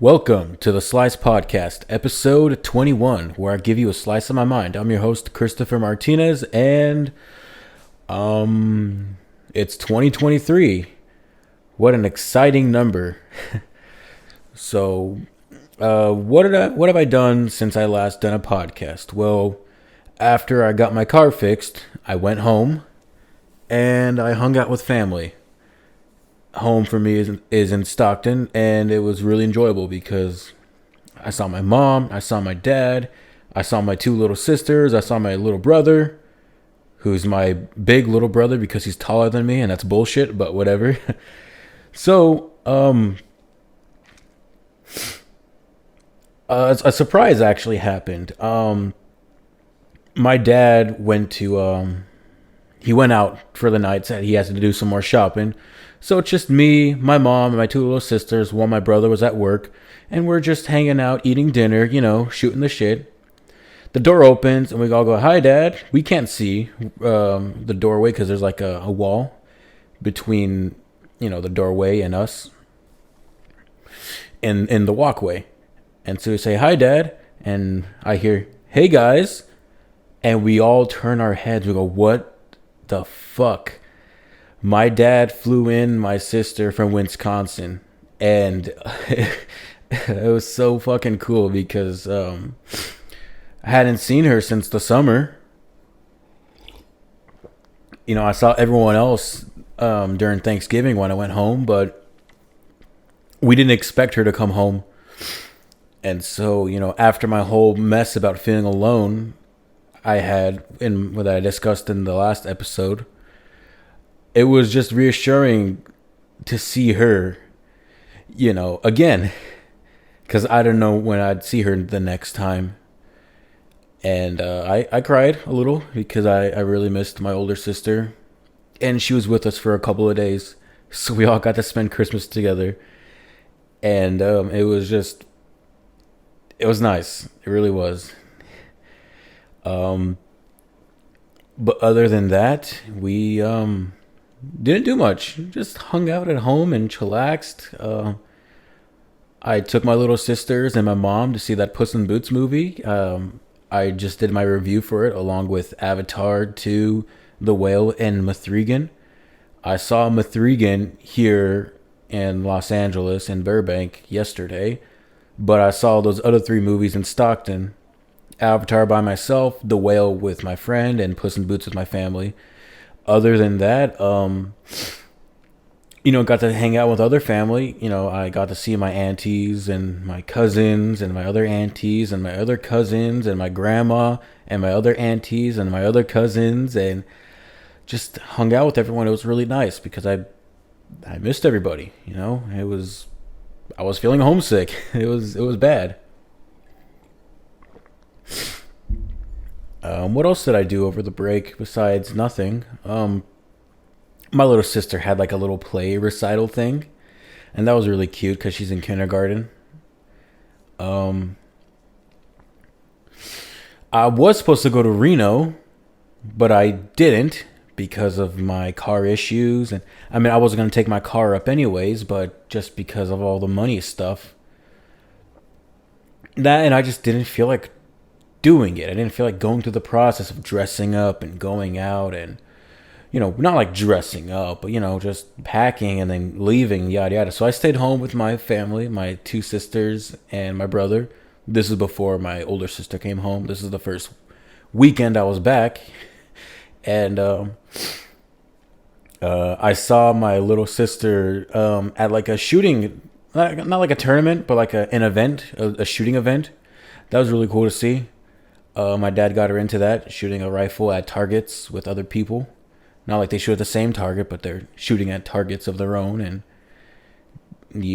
Welcome to the Slice Podcast, episode 21, where I give you a slice of my mind. I'm your host, Christopher Martinez, and it's 2023. What an exciting number. So, what have I done since I last done a podcast? Well, after I got my car fixed, I went home and I hung out with family. Home for me is in Stockton, and it was really enjoyable because I saw my mom, I saw my dad, I saw my two little sisters, I saw my little brother, who's my big little brother because he's taller than me, and that's bullshit, but whatever. So, a surprise actually happened. My dad he went out for the night, said he has to do some more shopping. So it's just me, my mom, and my two little sisters while my brother was at work. And we're just hanging out, eating dinner, shooting the shit. The door opens and we all go, "Hi, Dad." We can't see the doorway because there's like a wall between, the doorway and us in the walkway. And so we say, "Hi, Dad." And I hear, "Hey, guys." And we all turn our heads. We go, "What the fuck?" My dad flew in my sister from Wisconsin, and it was so fucking cool because I hadn't seen her since the summer. I saw everyone else during Thanksgiving when I went home, but we didn't expect her to come home. And so, after my whole mess about feeling alone, I had, in what I discussed in the last episode, it was just reassuring to see her, again, because I don't know when I'd see her the next time. And I cried a little because I really missed my older sister. And she was with us for a couple of days. So we all got to spend Christmas together. And it was nice. It really was. But other than that, we didn't do much. Just hung out at home and chillaxed. I took my little sisters and my mom to see that Puss in Boots movie. I just did my review for it along with Avatar 2, The Whale, and Mithrigan. I saw Mithrigan here in Los Angeles in Burbank yesterday, but I saw those other three movies in Stockton. Avatar by myself, The Whale with my friend, and Puss in Boots with my family. Other than that, got to hang out with other family. I got to see my aunties and my cousins and my other aunties and my other cousins and my grandma and my other aunties and my other cousins, and just hung out with everyone. It was really nice because I missed everybody. I was feeling homesick. It was bad. What else did I do over the break besides nothing? My little sister had like a little play recital thing, and that was really cute because she's in kindergarten. I was supposed to go to Reno, but I didn't because of my car issues. And I wasn't going to take my car up anyways, but just because of all the money stuff. And I just didn't feel like doing it. I didn't feel like going through the process of dressing up and going out and, not like dressing up, but, just packing and then leaving, yada, yada. So I stayed home with my family, my two sisters and my brother. This is before my older sister came home. This is the first weekend I was back. And I saw my little sister at like a shooting, not like a tournament, but like an event, a shooting event. That was really cool to see. My dad got her into that, shooting a rifle at targets with other people. Not like they shoot at the same target, but they're shooting at targets of their own. And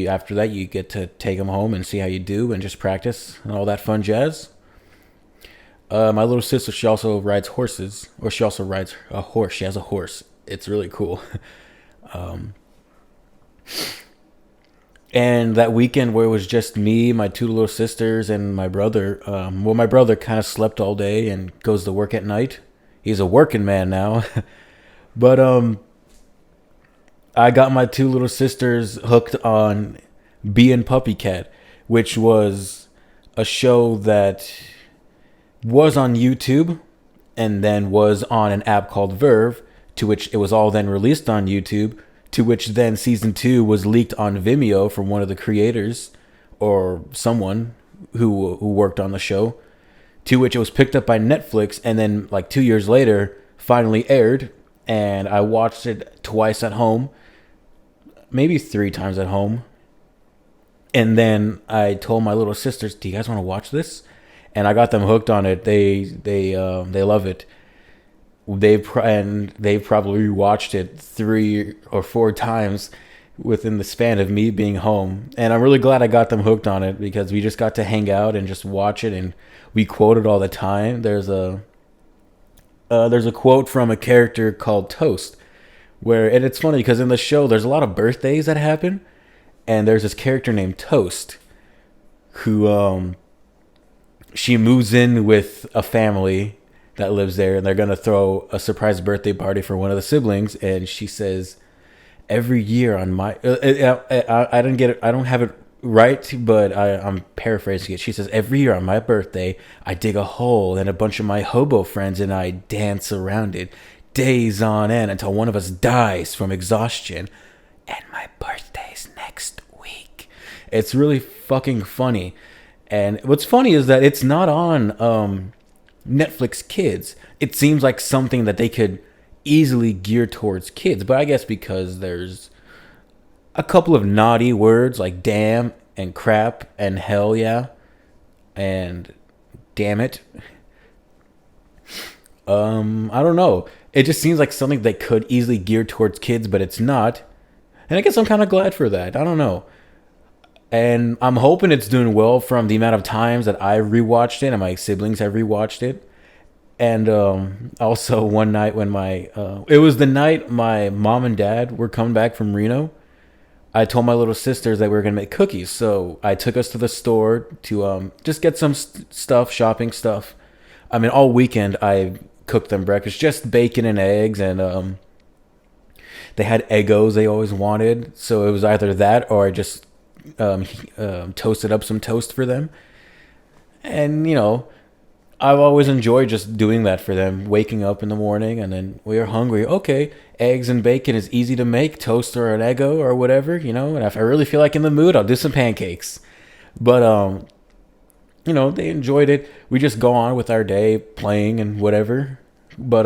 after that, you get to take them home and see how you do and just practice and all that fun jazz. My little sister, she also rides horses, or she also rides a horse. She has a horse. It's really cool. And that weekend where it was just me, my two little sisters, and my brother, my brother kind of slept all day and goes to work at night. He's a working man now. But I got my two little sisters hooked on Bee and Puppy Cat, which was a show that was on YouTube and then was on an app called Verve, to which it was all then released on YouTube, to which then season 2 was leaked on Vimeo from one of the creators or someone who worked on the show, to which it was picked up by Netflix and then like 2 years later finally aired, and I watched it twice at home, maybe 3 times at home. And then I told my little sisters, "Do you guys want to watch this?" And I got them hooked on it. They love it. They've probably watched it 3 or 4 times within the span of me being home. And I'm really glad I got them hooked on it, because we just got to hang out and just watch it, and we quote it all the time. There's a quote from a character called Toast, and it's funny because in the show there's a lot of birthdays that happen, and there's this character named Toast who she moves in with a family that lives there, and they're gonna throw a surprise birthday party for one of the siblings. And she says, "Every year on my I didn't get it. I don't have it right, but I'm paraphrasing it. She says, every year on my birthday, I dig a hole, and a bunch of my hobo friends and I dance around it days on end until one of us dies from exhaustion. And my birthday's next week." It's really fucking funny. And what's funny is that it's not on Netflix Kids. It seems like something that they could easily gear towards kids, but I guess because there's a couple of naughty words like damn and crap and hell yeah and damn it. I don't know. It just seems like something that could easily gear towards kids, but it's not. And I guess I'm kind of glad for that. I don't know. And I'm hoping it's doing well from the amount of times that I rewatched it and my siblings have rewatched it. And also one night when it was the night my mom and dad were coming back from Reno, I told my little sisters that we were going to make cookies. So I took us to the store to just get some shopping stuff. I mean, all weekend I cooked them breakfast, just bacon and eggs, and they had Eggos they always wanted. So it was either that or I just toasted up some toast for them. And, I've always enjoyed just doing that for them, waking up in the morning and then we are hungry. Okay, eggs and bacon is easy to make, toast or an Eggo or whatever, and if I really feel like in the mood, I'll do some pancakes. But, they enjoyed it. We just go on with our day playing and whatever. But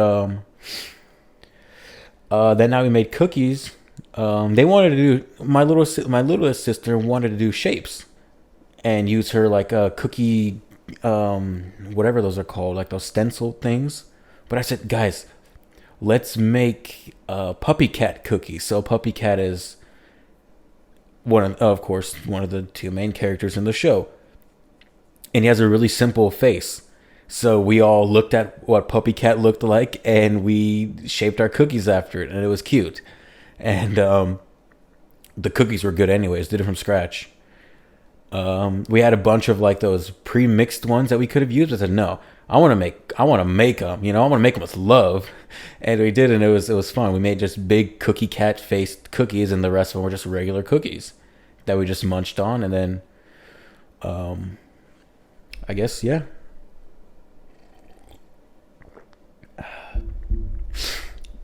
then now we made cookies. They wanted to do, my littlest sister wanted to do shapes and use her like a cookie, whatever those are called, like those stencil things. But I said, guys, let's make puppy cat cookies. So puppy cat is of course one of the 2 main characters in the show, and he has a really simple face. So we all looked at what puppy cat looked like and we shaped our cookies after it, and it was cute. And the cookies were good anyways, did it from scratch. We had a bunch of like those pre-mixed ones that we could have used. I said, no, I want to make them, I want to make them with love. And we did, and it was fun. We made just big cookie cat faced cookies, and the rest of them were just regular cookies that we just munched on. And then, I guess, yeah.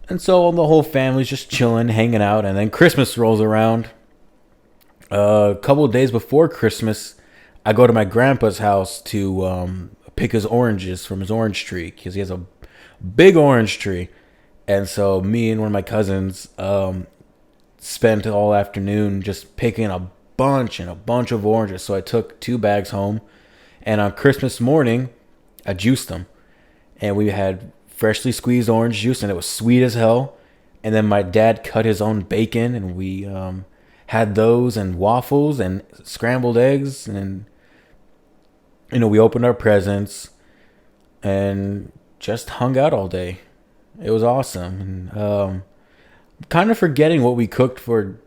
And so the whole family's just chilling, hanging out, and then Christmas rolls around. A couple of days before Christmas, I go to my grandpa's house to pick his oranges from his orange tree, because he has a big orange tree. And so me and one of my cousins spent all afternoon just picking a bunch of oranges. So I took 2 bags home, and on Christmas morning, I juiced them. And we had freshly squeezed orange juice, and it was sweet as hell. And then my dad cut his own bacon, and we had those and waffles and scrambled eggs, and we opened our presents and just hung out all day. It was awesome. And kind of forgetting what we cooked for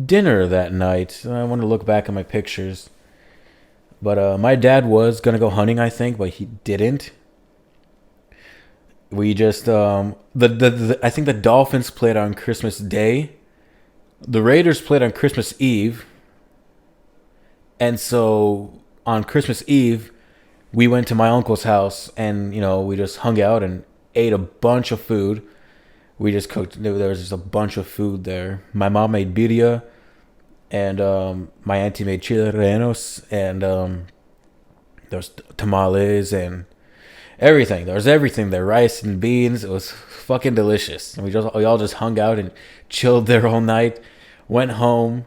dinner that night. I want to look back at my pictures, but my dad was gonna go hunting, I think, but he didn't. We just I think the Dolphins played on Christmas Day. The Raiders played on Christmas Eve. And so on Christmas Eve, we went to my uncle's house, and we just hung out and ate a bunch of food. We just cooked. There was just a bunch of food there. My mom made birria, and my auntie made chile rellenos, and there was tamales and everything. There was everything there, rice and beans. It was fucking delicious. And we all just hung out and chilled there all night. Went home,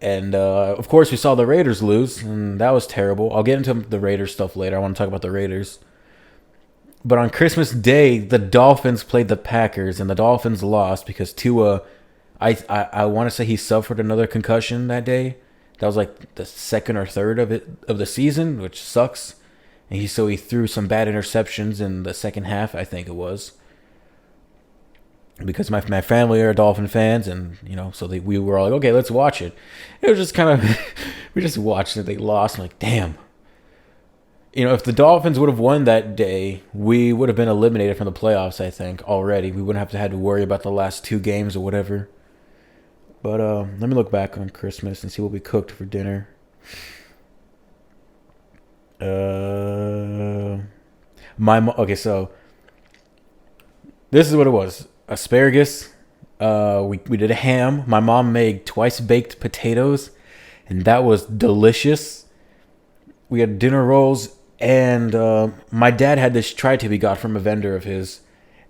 and of course we saw the Raiders lose, and that was terrible. I'll get into the Raiders stuff later. I want to talk about the Raiders. But on Christmas Day, the Dolphins played the Packers, and the Dolphins lost because Tua, I want to say he suffered another concussion that day. That was like the second or third of the season, which sucks. And he threw some bad interceptions in the second half, I think it was. Because my family are Dolphin fans, and so we were all like, okay, let's watch it. It was just kind of we just watched it. They lost. I'm like, damn. If the Dolphins would have won that day, we would have been eliminated from the playoffs, I think, already. We wouldn't have had to worry about the last two games or whatever. But let me look back on Christmas and see what we cooked for dinner. Okay, so this is what it was. Asparagus. We did a ham. My mom made twice baked potatoes, and that was delicious. We had dinner rolls. And my dad had this tri-tip he got from a vendor of his,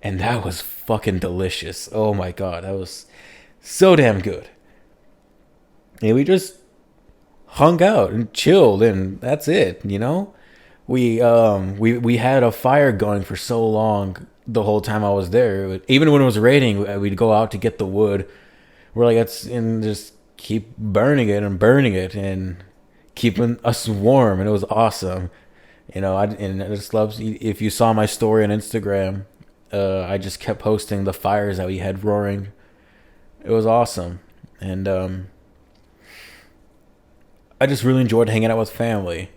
and that was fucking delicious. Oh my god, that was so damn good. And we just hung out and chilled, and that's it. We had a fire going for so long the whole time I was there. Even when it was raining, we'd go out to get the wood. We're like, and just keep burning it and keeping us warm, and it was awesome. I just love, if you saw my story on Instagram, I just kept posting the fires that we had roaring. It was awesome. And I just really enjoyed hanging out with family.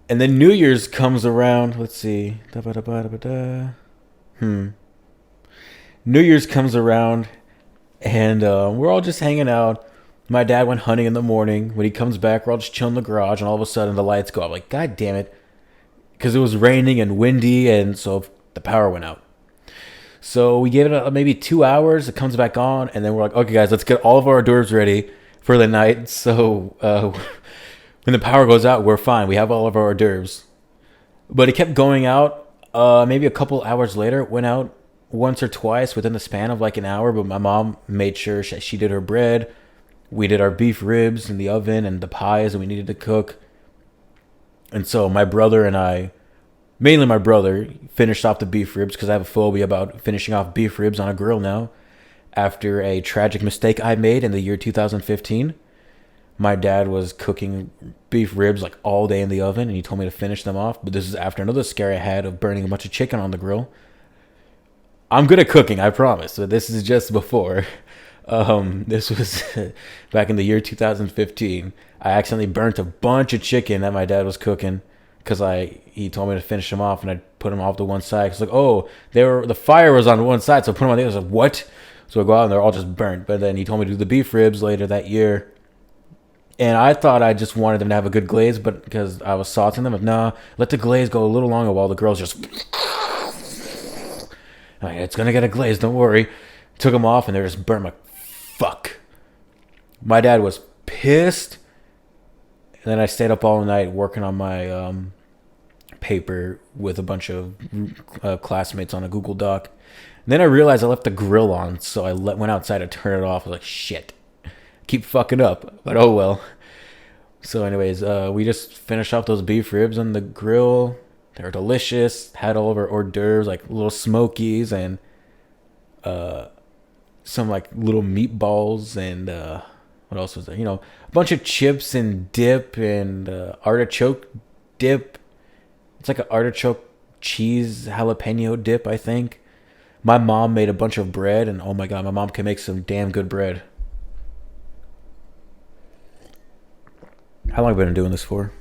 And then New Year's comes around. Let's see. New Year's comes around, and we're all just hanging out. My dad went hunting in the morning. When he comes back, we're all just chilling in the garage, and all of a sudden the lights go out. I'm like, God damn it. Because it was raining and windy, and so the power went out. So we gave it maybe 2 hours. It comes back on, and then we're like, okay, guys, let's get all of our hors d'oeuvres ready for the night. So when the power goes out, we're fine. We have all of our hors d'oeuvres. But it kept going out. Maybe a couple hours later, it went out once or twice within the span of like an hour. But my mom made sure she did her bread. We did our beef ribs in the oven and the pies that we needed to cook. And so my brother and I, mainly my brother, finished off the beef ribs because I have a phobia about finishing off beef ribs on a grill now. After a tragic mistake I made in the year 2015, my dad was cooking beef ribs like all day in the oven, and he told me to finish them off. But this is after another scare I had of burning a bunch of chicken on the grill. I'm good at cooking, I promise. But this is just before. This was back in the year 2015. I accidentally burnt a bunch of chicken that my dad was cooking because he told me to finish them off, and I put them off to one side. It's like, oh, the fire was on one side, so I put them on the other. I was like, what? So I go out and they're all just burnt. But then he told me to do the beef ribs later that year, and I thought I just wanted them to have a good glaze, but because I was salting them, nah, let the glaze go a little longer while the girls just. Like, it's gonna get a glaze, don't worry. Took them off and they're just burnt. I'm like, fuck. My dad was pissed. And then I stayed up all night working on my paper with a bunch of classmates on a Google Doc. And then I realized I left the grill on, so I went outside to turn it off. I was like, shit. Keep fucking up. But oh well. So anyways, we just finished off those beef ribs on the grill. They were delicious. Had all of our hors d'oeuvres, like little smokies and some like little meatballs and what else was there? A bunch of chips and dip and artichoke dip. It's like an artichoke cheese jalapeno dip, I think. My mom made a bunch of bread, and oh my god, my mom can make some damn good bread. How long have I been doing this for?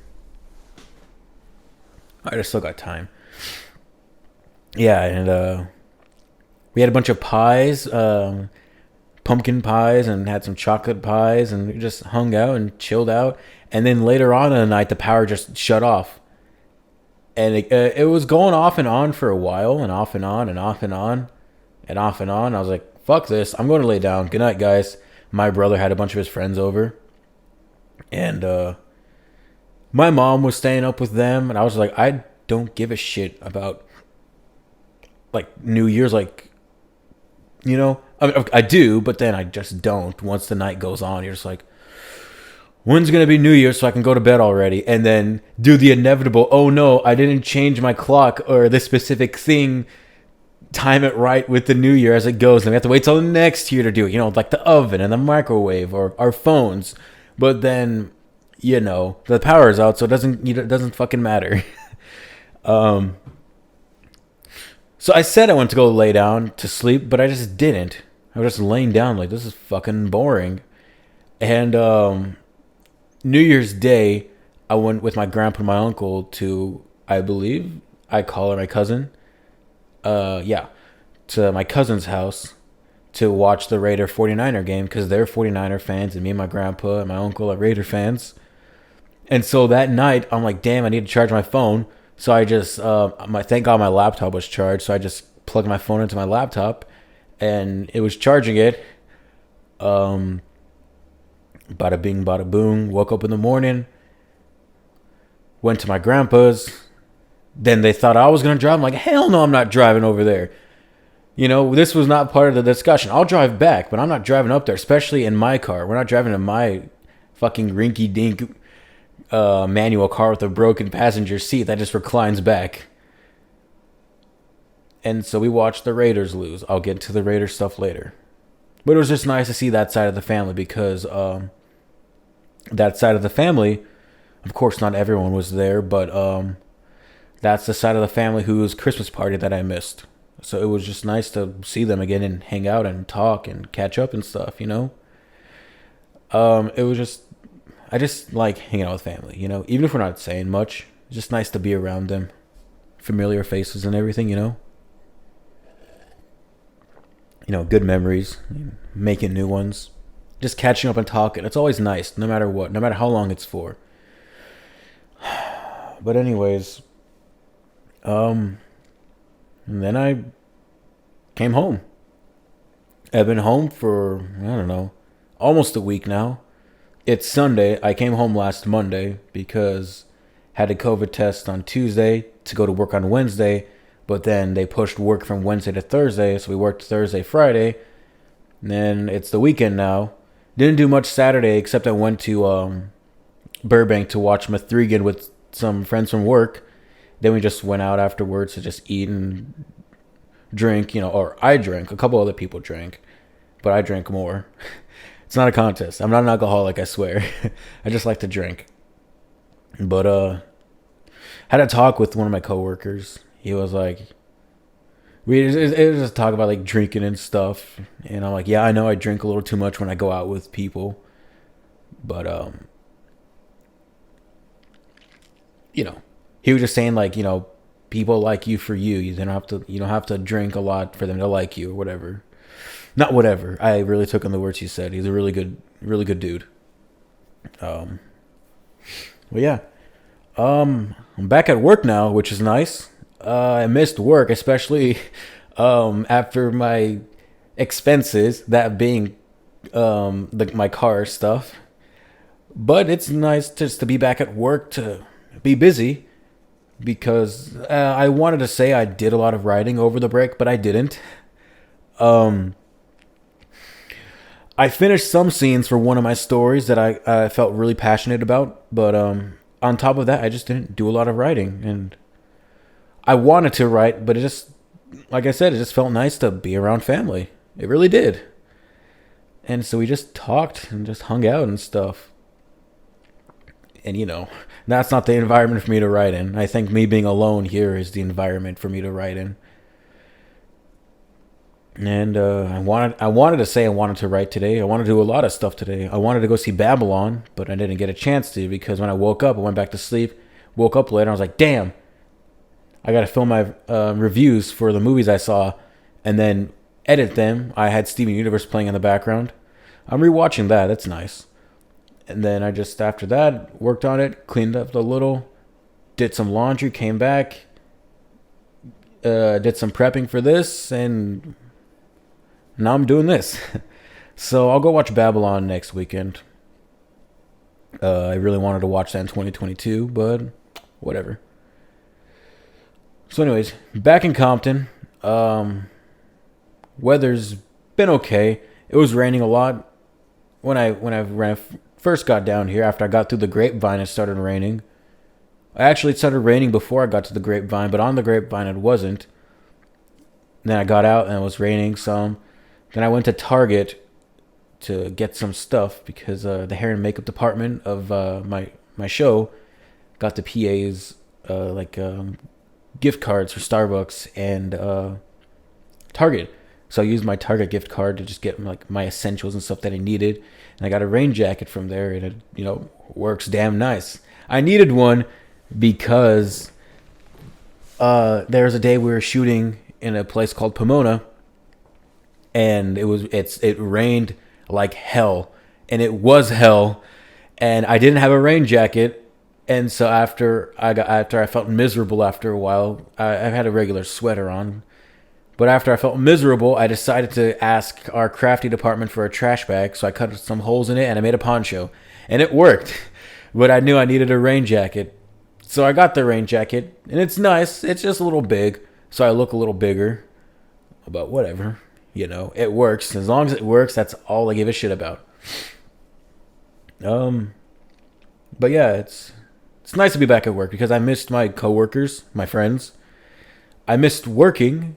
I just still got time. Yeah, and we had a bunch of pies. pumpkin pies and had some chocolate pies, and we just hung out and chilled out. And then later on in the night, the power just shut off, and it was going off and on for a while, and off and on and off and on and off and on. I was like, fuck this, I'm going to lay down. Good night, guys. My brother had a bunch of his friends over, and my mom was staying up with them, and I was like, I don't give a shit about like New Year's, like, you know, I do, but then I just don't. Once the night goes on, you're just like, when's gonna be New Year's so I can go to bed already? And then do the inevitable. Oh no, I didn't change my clock or this specific thing. Time it right with the New Year as it goes, and we have to wait till the next year to do it. You know, like the oven and the microwave or our phones. But then, you know, the power is out, so it doesn't fucking matter. So I said I went to go lay down to sleep, but I just didn't. I was just laying down like, this is fucking boring. And New Year's Day, I went with my grandpa and my uncle to, I believe, I call her my cousin. Yeah, to my cousin's house to watch the Raider 49er game because they're 49er fans, and me and my grandpa and my uncle are Raider fans. And so that night, I'm like, damn, I need to charge my phone. So I just, thank God my laptop was charged. So I just plugged my phone into my laptop, and it was charging it. Bada bing, bada boom. Woke up in the morning, went to my grandpa's. Then they thought I was going to drive. I'm like, hell no, I'm not driving over there. You know, this was not part of the discussion. I'll drive back, but I'm not driving up there, especially in my car. We're not driving in my fucking rinky-dink manual car with a broken passenger seat that just reclines back. And so we watched the Raiders lose. I'll get to the Raiders stuff later. But it was just nice to see that side of the family because that side of the family, of course, not everyone was there, but that's the side of the family whose Christmas party that I missed. So it was just nice to see them again and hang out and talk and catch up and stuff, you know? It was just, I just like hanging out with family, you know? Even if we're not saying much, it's just nice to be around them. Familiar faces and everything, you know? You know, good memories, making new ones. Just catching up and talking. It's always nice, no matter what, no matter how long it's for. But anyways, and then I came home. I've been home for, I don't know, almost a week now. It's Sunday. I came home last Monday because had a COVID test on Tuesday to go to work on Wednesday, but then they pushed work from Wednesday to Thursday, so we worked Thursday, Friday. And then it's the weekend now. Didn't do much Saturday except I went to Burbank to watch Mithrigan with some friends from work. Then we just went out afterwards to just eat and drink, you know, or I drank. A couple other people drank, but I drank more. It's not a contest. I'm not an alcoholic, I swear. I just like to drink. But had a talk with one of my coworkers. He was like, it was just talk about like drinking and stuff. And I'm like, yeah, I know I drink a little too much when I go out with people. But you know, he was just saying like, you know, people like you for you. You don't have to drink a lot for them to like you or whatever. Not whatever. I really took on the words he said. He's a really good dude. Well, yeah. I'm back at work now, which is nice. I missed work, especially after my expenses, that being my car stuff. But it's nice just to be back at work, to be busy, because I wanted to say I did a lot of writing over the break, but I didn't. I finished some scenes for one of my stories that I felt really passionate about, but on top of that, I just didn't do a lot of writing, and I wanted to write, but it just, like I said, it just felt nice to be around family. It really did. And so we just talked and just hung out and stuff. And, you know, that's not the environment for me to write in. I think me being alone here is the environment for me to write in. And I wanted to say I wanted to write today. I wanted to do a lot of stuff today. I wanted to go see Babylon, but I didn't get a chance to because when I woke up, I went back to sleep. Woke up later, I was like, damn, I got to film my reviews for the movies I saw. And then edit them. I had Steven Universe playing in the background. I'm rewatching that. That's nice. And then I just, after that, worked on it, cleaned up a little, did some laundry, came back, did some prepping for this, and now I'm doing this. So I'll go watch Babylon next weekend. I really wanted to watch that in 2022, but whatever. So anyways, back in Compton. Weather's been okay. It was raining a lot when I first got down here. After I got through the Grapevine, it started raining. Actually, it started raining before I got to the Grapevine, but on the Grapevine it wasn't. Then I got out and it was raining some. Then I went to Target to get some stuff because the hair and makeup department of my show got the PAs gift cards for Starbucks and Target. So I used my Target gift card to just get like my essentials and stuff that I needed, and I got a rain jacket from there, and it works damn nice. I needed one because there was a day we were shooting in a place called Pomona, and it rained like hell, and it was hell, and I didn't have a rain jacket, and so after I felt miserable after a while, I had a regular sweater on. But after I felt miserable, I decided to ask our crafty department for a trash bag, so I cut some holes in it and I made a poncho, and it worked. But I knew I needed a rain jacket, so I got the rain jacket, and it's nice. It's just a little big, so I look a little bigger. But whatever, it works. As long as it works, that's all I give a shit about. But yeah, it's nice to be back at work because I missed my coworkers, my friends. I missed working.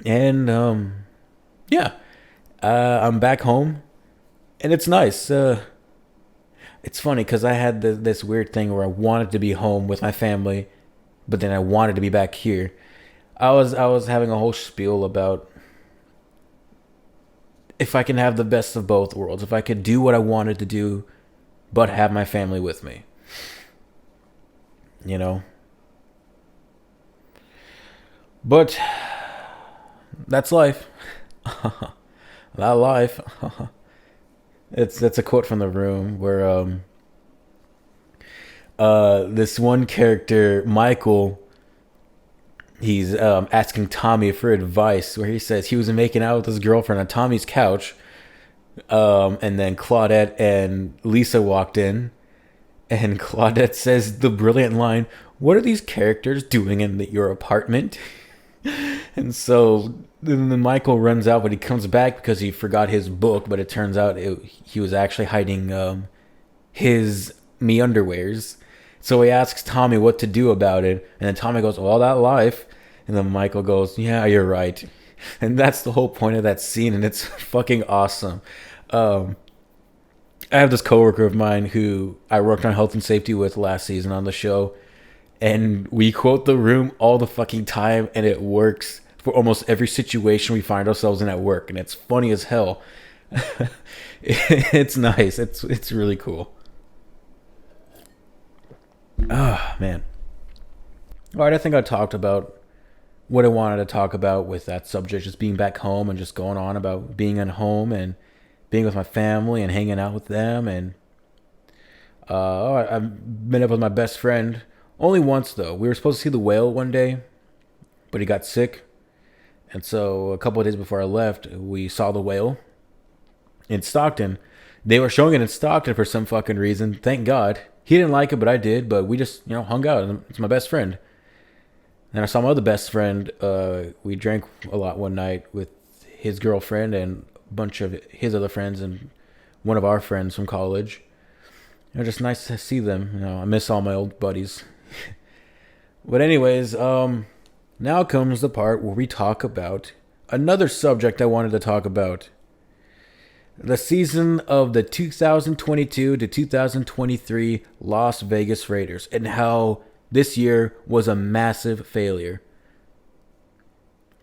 And yeah, I'm back home, and it's nice. It's funny because I had this weird thing where I wanted to be home with my family, but then I wanted to be back here. I was having a whole spiel about if I can have the best of both worlds, if I could do what I wanted to do, but have my family with me. But that's life. That life. That's a quote from The Room where this one character, Michael, he's asking Tommy for advice, where he says he was making out with his girlfriend on Tommy's couch, and then Claudette and Lisa walked in, and Claudette says the brilliant line, "What are these characters doing in your apartment?" And so then Michael runs out, but he comes back because he forgot his book. But it turns out he was actually hiding his me underwears. So he asks Tommy what to do about it, and then Tommy goes, "Well, that life." And then Michael goes, "Yeah, you're right." And that's the whole point of that scene, and it's fucking awesome. I have this coworker of mine who I worked on health and safety with last season on the show. And we quote The Room all the fucking time, and it works for almost every situation we find ourselves in at work, and it's funny as hell. It's nice. It's really cool. Ah, man. All right, I think I talked about what I wanted to talk about with that subject, just being back home and just going on about being at home and being with my family and hanging out with them. And I've been up with my best friend. Only once, though. We were supposed to see the whale one day, but he got sick. And so a couple of days before I left, we saw the whale in Stockton. They were showing it in Stockton for some fucking reason. Thank God. He didn't like it, but I did. But we just, hung out. It's my best friend. And I saw my other best friend. We drank a lot one night with his girlfriend and a bunch of his other friends and one of our friends from college. It was just nice to see them. I miss all my old buddies. But anyways, now comes the part where we talk about another subject I wanted to talk about. The season of the 2022 to 2023 Las Vegas Raiders and how this year was a massive failure.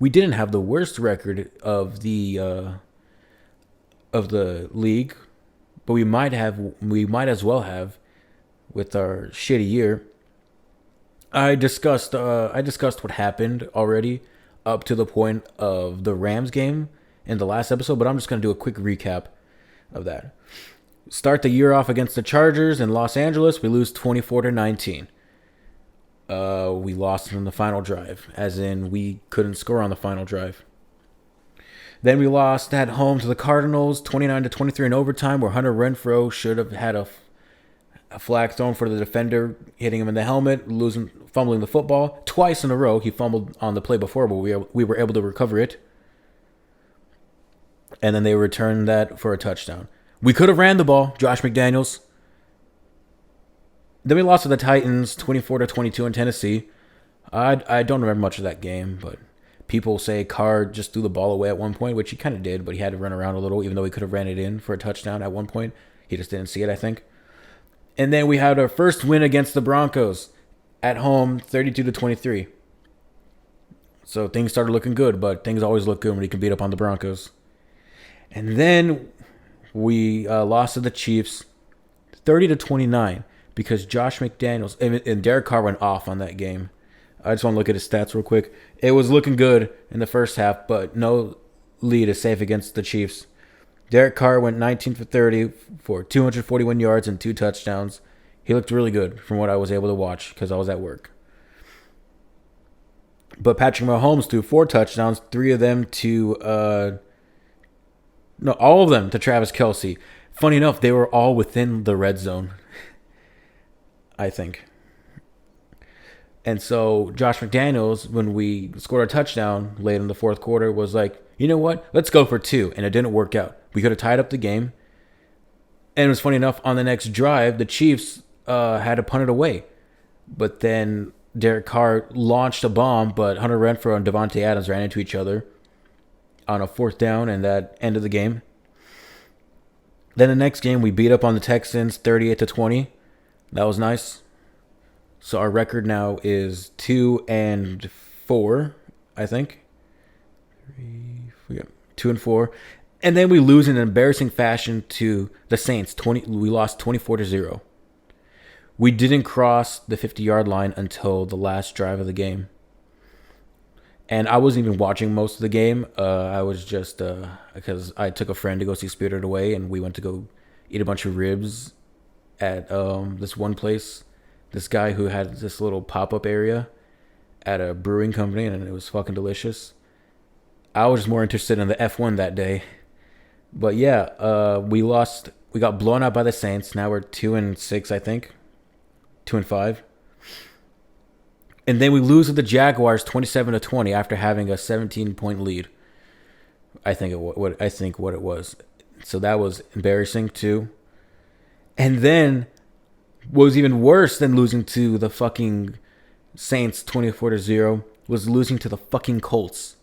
We didn't have the worst record of the league, but we might as well have with our shitty year. I discussed what happened already up to the point of the Rams game in the last episode, but I'm just going to do a quick recap of that. Start the year off against the Chargers in Los Angeles. We lose 24-19. We lost in the final drive, as in we couldn't score on the final drive. Then we lost at home to the Cardinals, 29-23 in overtime, where Hunter Renfrow should have had a flag thrown for the defender, hitting him in the helmet, fumbling the football. Twice in a row, he fumbled on the play before, but we were able to recover it. And then they returned that for a touchdown. We could have ran the ball, Josh McDaniels. Then we lost to the Titans, 24-22 in Tennessee. I don't remember much of that game, but people say Carr just threw the ball away at one point, which he kind of did, but he had to run around a little, even though he could have ran it in for a touchdown at one point. He just didn't see it, I think. And then we had our first win against the Broncos at home, 32-23. So things started looking good, but things always look good when you can beat up on the Broncos. And then we lost to the Chiefs, 30-29, because Josh McDaniels and Derek Carr went off on that game. I just want to look at his stats real quick. It was looking good in the first half, but no lead is safe against the Chiefs. Derek Carr went 19 for 30 for 241 yards and 2 touchdowns. He looked really good from what I was able to watch because I was at work. But Patrick Mahomes threw 4 touchdowns, 3 of them to all of them to Travis Kelce. Funny enough, they were all within the red zone, I think. And so Josh McDaniels, when we scored a touchdown late in the fourth quarter, was like, you know what? Let's go for 2. And it didn't work out. We could have tied up the game. And it was funny enough, on the next drive, the Chiefs had to punt it away. But then Derek Carr launched a bomb, but Hunter Renfrow and Devontae Adams ran into each other on a 4th down, and that ended the game. Then the next game, we beat up on the Texans 38-20. That was nice. So our record now is 2-4, I think. 2-4. And then we lose in an embarrassing fashion to the Saints. We lost 24-0. We didn't cross the 50-yard line until the last drive of the game. And I wasn't even watching most of the game. I was just because I took a friend to go see Spirited Away, and we went to go eat a bunch of ribs at this one place. This guy who had this little pop-up area at a brewing company, and it was fucking delicious. I was more interested in the F1 that day. But yeah, we lost. We got blown out by the Saints. Now we're 2-6, I think. 2-5. And then we lose to the Jaguars 27-20 after having a 17-point lead. I think what it was. So that was embarrassing too. And then what was even worse than losing to the fucking Saints 24-0 was losing to the fucking Colts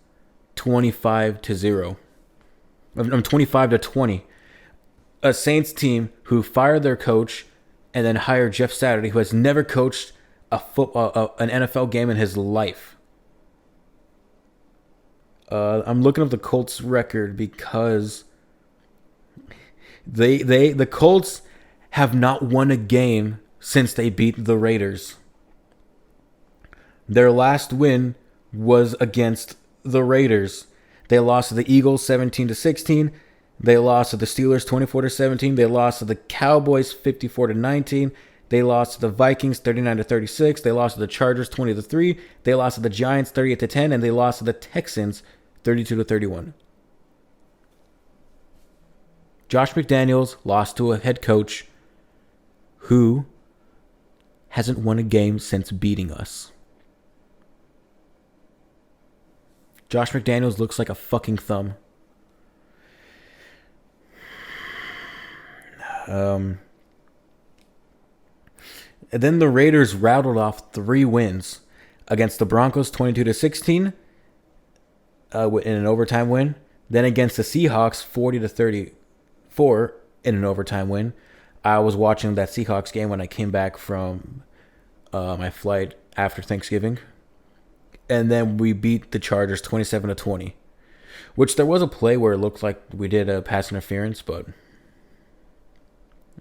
25-0. I'm 25-20. A Saints team who fired their coach and then hired Jeff Saturday, who has never coached an NFL game in his life. I'm looking up the Colts record because the Colts have not won a game since they beat the Raiders. Their last win was against the Raiders. They lost to the Eagles 17-16. They lost to the Steelers 24-17. They lost to the Cowboys 54-19. They lost to the Vikings 39-36. They lost to the Chargers 20-3. They lost to the Giants 38-10, and they lost to the Texans 32-31. Josh McDaniels lost to a head coach who hasn't won a game since beating us. Josh McDaniels looks like a fucking thumb. And then the Raiders rattled off 3 wins against the Broncos 22-16 in an overtime win. Then against the Seahawks 40-34 in an overtime win. I was watching that Seahawks game when I came back from my flight after Thanksgiving. And then we beat the Chargers 27-20. Which there was a play where it looked like we did a pass interference, but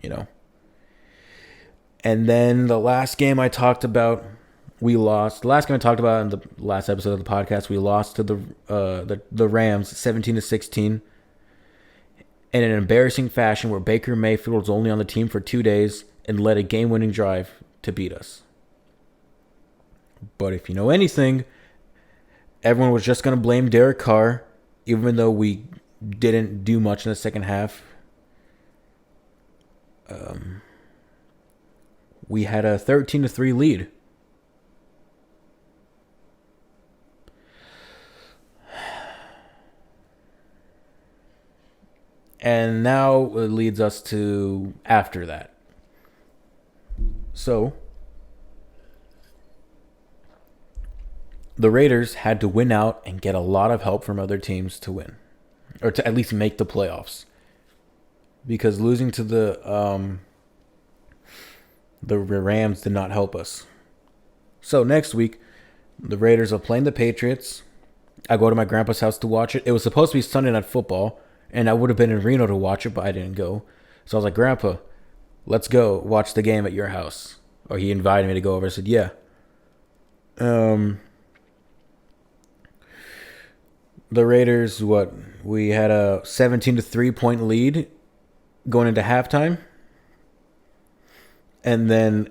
you know. And then the last game I talked about we lost. The last game I talked about in the last episode of the podcast, we lost to the Rams 17-16 in an embarrassing fashion where Baker Mayfield was only on the team for 2 days and led a game-winning drive to beat us. But if you know anything, everyone was just going to blame Derek Carr, even though we didn't do much in the second half. We had a 13-3 lead. And now it leads us to after that. So, the Raiders had to win out and get a lot of help from other teams to win. Or to at least make the playoffs. Because losing to the Rams did not help us. So, next week, the Raiders are playing the Patriots. I go to my grandpa's house to watch it. It was supposed to be Sunday Night Football. And I would have been in Reno to watch it, but I didn't go. So I was like, Grandpa, let's go watch the game at your house. Or he invited me to go over. I said, yeah. The Raiders, we had a 17-3 point lead going into halftime. And then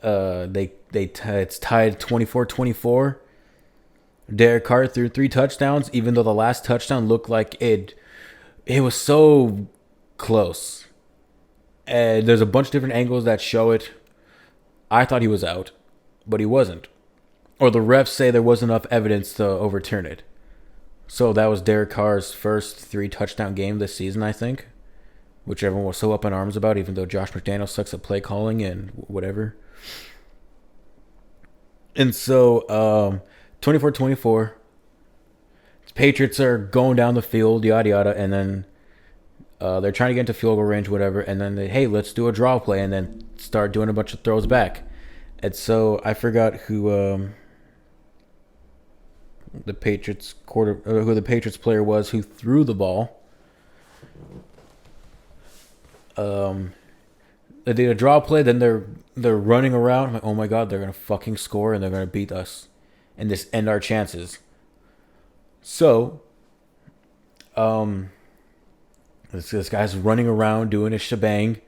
it's tied 24-24. Derek Carr threw 3 touchdowns, even though the last touchdown looked like it was so close. And there's a bunch of different angles that show it. I thought he was out, but he wasn't. Or the refs say there wasn't enough evidence to overturn it. So that was Derek Carr's first 3 touchdown game this season, I think. Which everyone was so up in arms about, even though Josh McDaniels sucks at play calling and whatever. And so, 24-24. Patriots are going down the field, yada yada, and then they're trying to get into field goal range, whatever, and then hey, let's do a draw play, and then start doing a bunch of throws back. And so I forgot who the Patriots player was who threw the ball. They did a draw play, then they're running around. I'm like, oh my god, they're gonna fucking score and they're gonna beat us. And just end our chances. So, this guy's running around doing a shebang,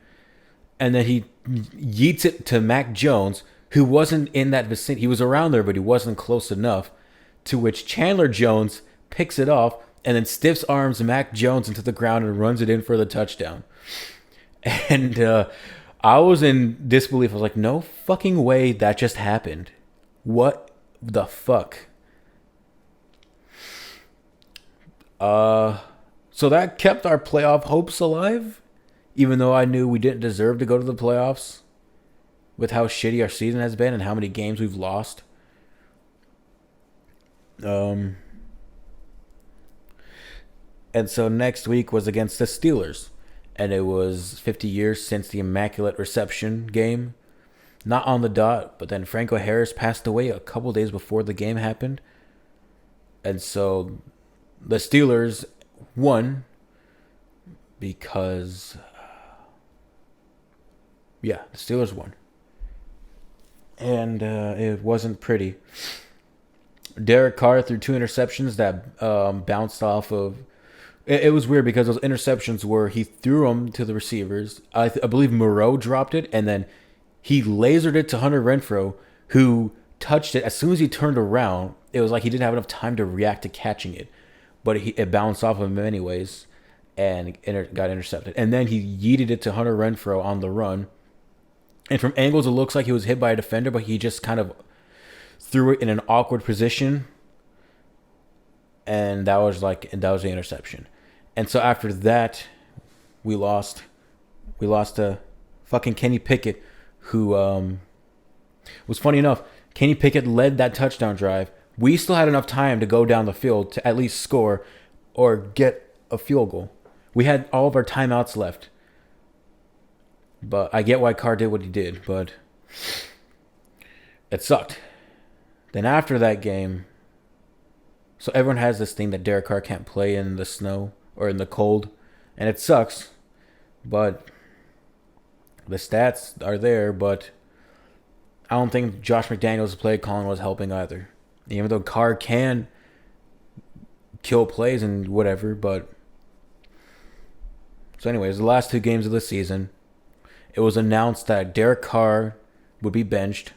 and then he yeets it to Mac Jones, who wasn't in that vicinity. He was around there, but he wasn't close enough. To which Chandler Jones picks it off and then stiffs arms Mac Jones into the ground and runs it in for the touchdown. And I was in disbelief. I was like, no fucking way that just happened. What the fuck? So that kept our playoff hopes alive, even though I knew we didn't deserve to go to the playoffs with how shitty our season has been and how many games we've lost. And so next week was against the Steelers, and it was 50 years since the Immaculate Reception game. Not on the dot, but then Franco Harris passed away a couple days before the game happened. And so the Steelers won because... the Steelers won. And it wasn't pretty. Derek Carr threw 2 interceptions that bounced off of... It was weird because those interceptions were he threw them to the receivers. I believe Moreau dropped it, and then he lasered it to Hunter Renfrow, who touched it. As soon as he turned around, it was like he didn't have enough time to react to catching it. But it bounced off of him anyways and got intercepted. And then he yeeted it to Hunter Renfrow on the run. And from angles, it looks like he was hit by a defender, but he just kind of threw it in an awkward position. And that was the interception. And so after that, we lost. We lost to fucking Kenny Pickett, who was funny enough. Kenny Pickett led that touchdown drive. We still had enough time to go down the field to at least score or get a field goal. We had all of our timeouts left. But I get why Carr did what he did, but it sucked. Then after that game, so everyone has this thing that Derek Carr can't play in the snow or in the cold, and it sucks. But the stats are there, but I don't think Josh McDaniels' play calling was helping either. Even though Carr can kill plays and whatever, but so anyways, the last 2 games of the season, it was announced that Derek Carr would be benched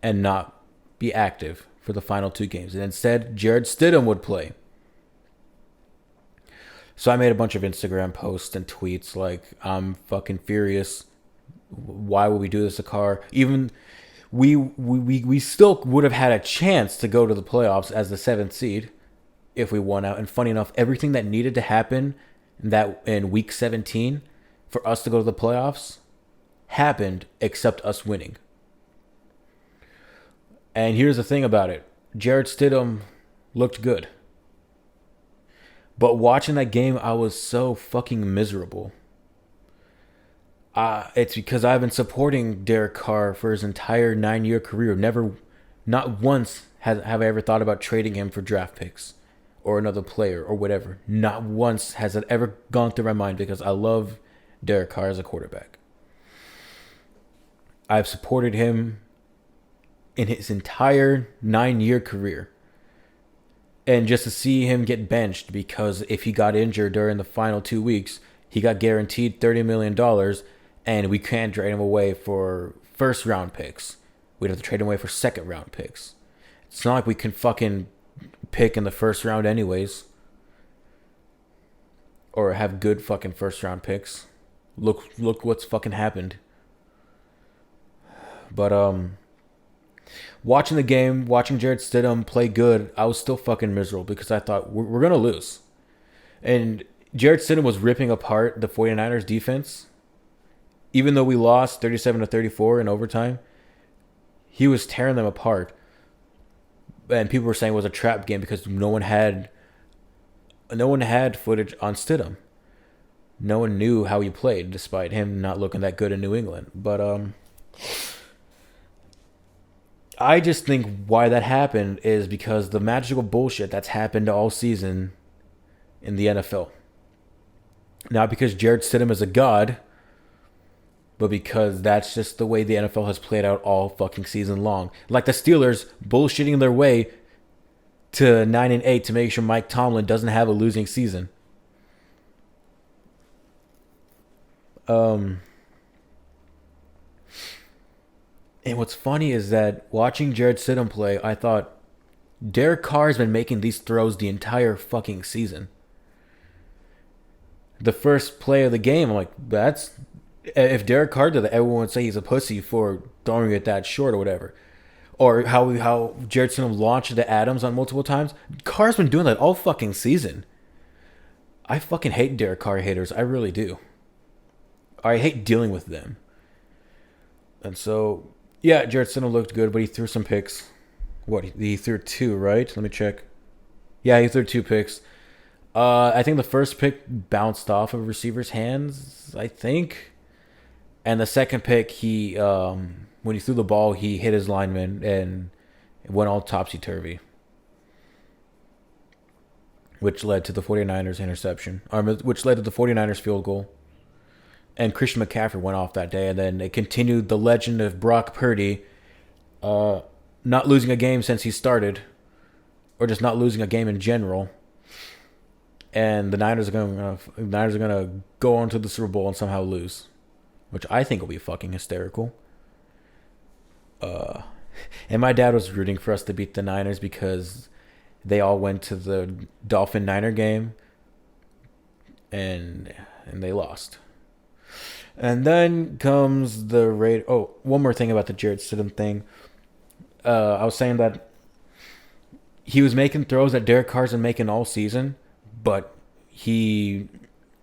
and not be active for the final 2 games. And instead, Jared Stidham would play. So I made a bunch of Instagram posts and tweets like, I'm fucking furious. Why would we do this to Carr? Even we still would have had a chance to go to the playoffs as the 7th seed if we won out. And funny enough, everything that needed to happen in week 17 for us to go to the playoffs happened except us winning. And here's the thing about it. Jared Stidham looked good. But watching that game, I was so fucking miserable. It's because I've been supporting Derek Carr for his entire 9-year career. Not once have I ever thought about trading him for draft picks or another player or whatever. Not once has it ever gone through my mind because I love Derek Carr as a quarterback. I've supported him in his entire 9-year career. And just to see him get benched because if he got injured during the final 2 weeks, he got guaranteed $30 million and we can't trade him away for first round picks. We'd have to trade him away for second round picks. It's not like we can fucking pick in the first round anyways. Or have good fucking first round picks. Look what's fucking happened. But watching the game, watching Jared Stidham play good, I was still fucking miserable because I thought we're going to lose. And Jared Stidham was ripping apart the 49ers defense. Even though we lost 37-34 in overtime, he was tearing them apart. And people were saying it was a trap game because no one had footage on Stidham. No one knew how he played despite him not looking that good in New England. But I just think why that happened is because the magical bullshit that's happened all season in the NFL. Not because Jared Stidham is a god, but because that's just the way the NFL has played out all fucking season long. Like the Steelers bullshitting their way to 9-8 to make sure Mike Tomlin doesn't have a losing season. And what's funny is that watching Jared Stidham play, I thought Derek Carr's been making these throws the entire fucking season. The first play of the game, I'm like, if Derek Carr did that, everyone would say he's a pussy for throwing it that short or whatever. Or how Jared Stidham launched to Adams on multiple times. Carr's been doing that all fucking season. I fucking hate Derek Carr haters. I really do. I hate dealing with them. And so, yeah, Jared Stidham looked good, but he threw some picks. What? He threw 2, right? Let me check. Yeah, he threw 2 picks. I think the first pick bounced off of a receiver's hands, I think. And the second pick, when he threw the ball, he hit his lineman and it went all topsy-turvy. Which led to the 49ers interception. Which led to the 49ers field goal. And Christian McCaffrey went off that day. And then it continued the legend of Brock Purdy not losing a game since he started. Or just not losing a game in general. And the Niners are gonna go on to the Super Bowl and somehow lose. Which I think will be fucking hysterical. And my dad was rooting for us to beat the Niners because they all went to the Dolphin-Niner game. And they lost. And then comes the Raiders. Oh, one more thing about the Jared Stidham thing. I was saying that he was making throws that Derek Carr's been making all season, but he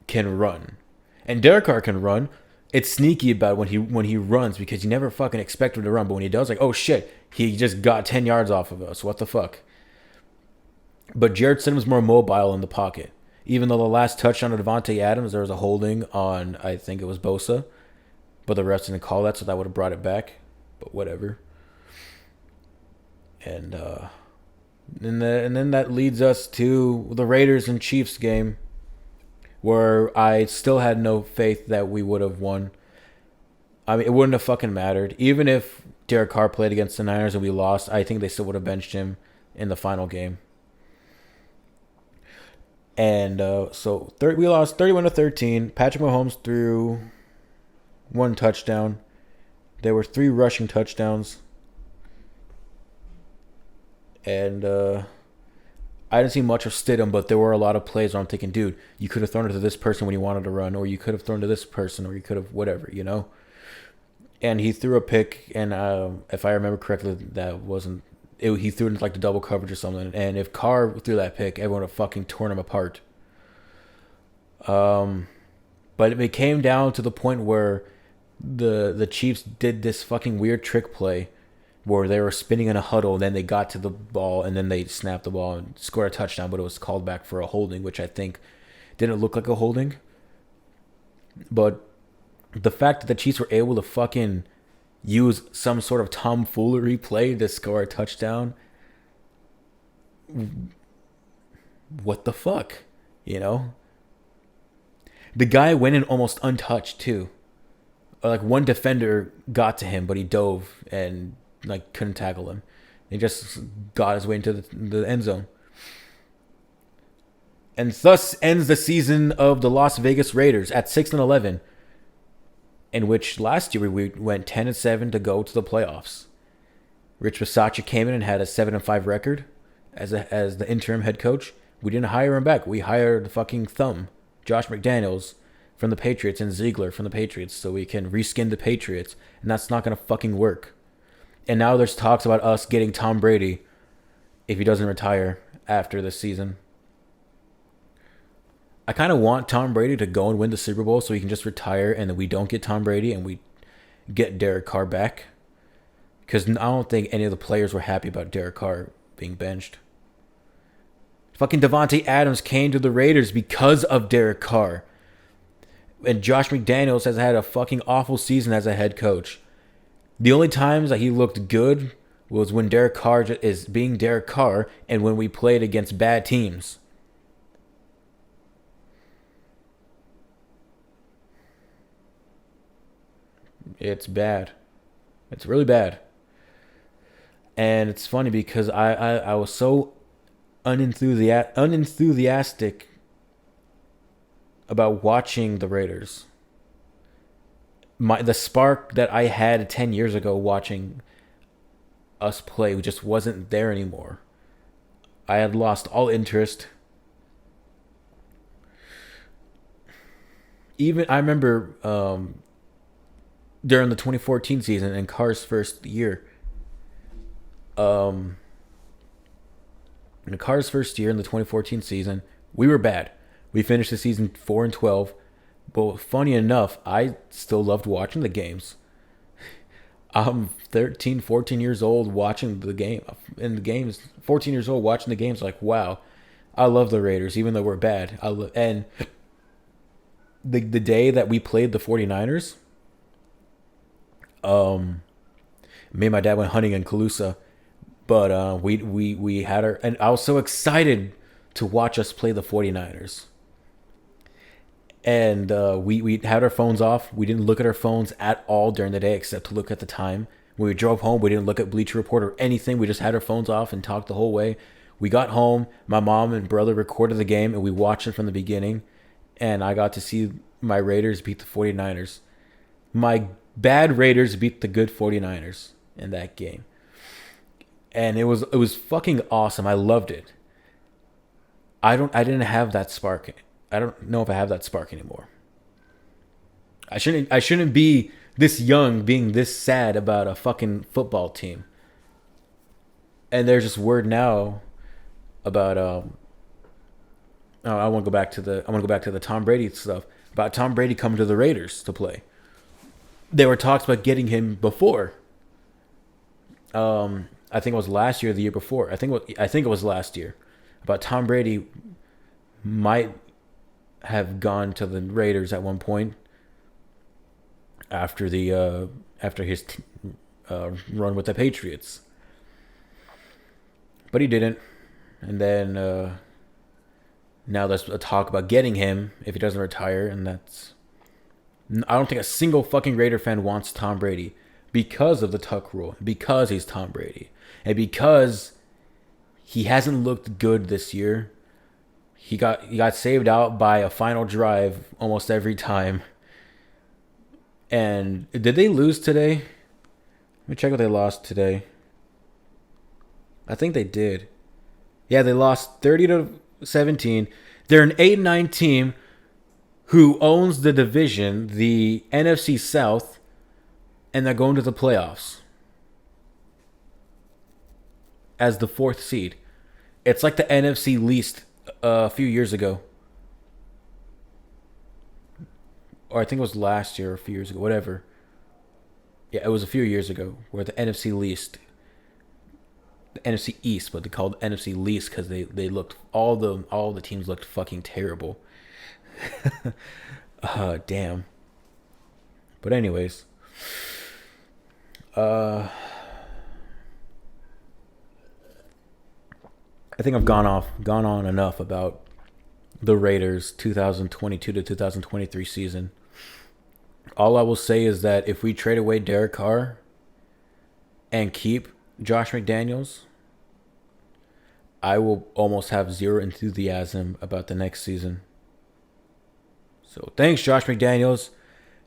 can run. And Derek Carr can run. It's sneaky about when he runs because you never fucking expect him to run. But when he does, like, oh shit, he just got 10 yards off of us. What the fuck? But Jared Stidham's more mobile in the pocket. Even though the last touchdown of Devontae Adams, there was a holding on, I think it was Bosa. But the refs didn't call that, so that would have brought it back. But whatever. And then that leads us to the Raiders and Chiefs game, where I still had no faith that we would have won. I mean, it wouldn't have fucking mattered. Even if Derek Carr played against the Niners and we lost, I think they still would have benched him in the final game. And we lost 31-13. Patrick Mahomes threw one touchdown. There were 3 rushing touchdowns. And I didn't see much of Stidham, but there were a lot of plays where I'm thinking, dude, you could have thrown it to this person when you wanted to run, or you could have thrown to this person, or you could have whatever, you know? And he threw a pick, and if I remember correctly, that wasn't... he threw it into like the double coverage or something. And if Carr threw that pick, everyone would have fucking torn him apart. But it came down to the point where the Chiefs did this fucking weird trick play where they were spinning in a huddle, and then they got to the ball, and then they snapped the ball and scored a touchdown, but it was called back for a holding, which I think didn't look like a holding. But the fact that the Chiefs were able to fucking use some sort of tomfoolery play to score a touchdown, what the fuck, you know? The guy went in almost untouched too. Like one defender got to him, but he dove and like couldn't tackle him. He just got his way into the end zone. And thus ends the season of the Las Vegas Raiders at 6-11, in which last year we went 10-7 to go to the playoffs. Rich Bisaccia came in and had a 7-5 record as the interim head coach. We didn't hire him back. We hired the fucking thumb, Josh McDaniels from the Patriots, and Ziegler from the Patriots, so we can reskin the Patriots, and that's not gonna fucking work. And now there's talks about us getting Tom Brady if he doesn't retire after this season. I kind of want Tom Brady to go and win the Super Bowl so he can just retire, and then we don't get Tom Brady and we get Derek Carr back. Because I don't think any of the players were happy about Derek Carr being benched. Fucking Devontae Adams came to the Raiders because of Derek Carr. And Josh McDaniels has had a fucking awful season as a head coach. The only times that he looked good was when Derek Carr is being Derek Carr and when we played against bad teams. It's bad. It's really bad. And it's funny because I was so unenthusiastic about watching the Raiders. The spark that I had 10 years ago watching us play just wasn't there anymore. I had lost all interest. Even I remember during the 2014 season and Carr's first year. In Carr's first year in the 2014 season, we were bad. We finished the season 4-12. But funny enough, I still loved watching the games. I'm 13, 14 years old watching the game. In the games, 14 years old watching the games, like, wow, I love the Raiders, even though we're bad. And the day that we played the 49ers, me and my dad went hunting in Calusa. But we had our... And I was so excited to watch us play the 49ers. And we had our phones off. We didn't look at our phones at all during the day except to look at the time. When we drove home, we didn't look at Bleacher Report or anything. We just had our phones off and talked the whole way. We got home. My mom and brother recorded the game, and we watched it from the beginning. And I got to see my Raiders beat the 49ers. My bad Raiders beat the good 49ers in that game. And it was fucking awesome. I loved it. I didn't have that spark. I don't know if I have that spark anymore. I shouldn't be this young being this sad about a fucking football team. And there's just word now about I want to go back to the Tom Brady stuff, about Tom Brady coming to the Raiders to play. There were talks about getting him before. I think it was last year or the year before. I think it was last year. About Tom Brady might have gone to the Raiders at one point after his run with the Patriots. But he didn't. And then now there's a talk about getting him if he doesn't retire, and that's... I don't think a single fucking Raider fan wants Tom Brady. because of the tuck rule, because he's Tom Brady, and because he hasn't looked good this year. He got saved out by a final drive almost every time. And did they lose today? Let me check what they lost today. I think they did. Yeah, they lost 30-17. They're an 8-9 team who owns the division, the NFC South, and they're going to the playoffs as the 4th seed. It's like the NFC least a few years ago. Or I think it was last year or a few years ago, whatever. Yeah, it was a few years ago where the NFC least, the NFC East, but they called NFC least because they looked, all the teams looked fucking terrible. Damn. But anyways, I think I've gone on enough about the Raiders 2022 to 2023 season. All I will say is that if we trade away Derek Carr and keep Josh McDaniels, I will almost have zero enthusiasm about the next season. So thanks, Josh McDaniels.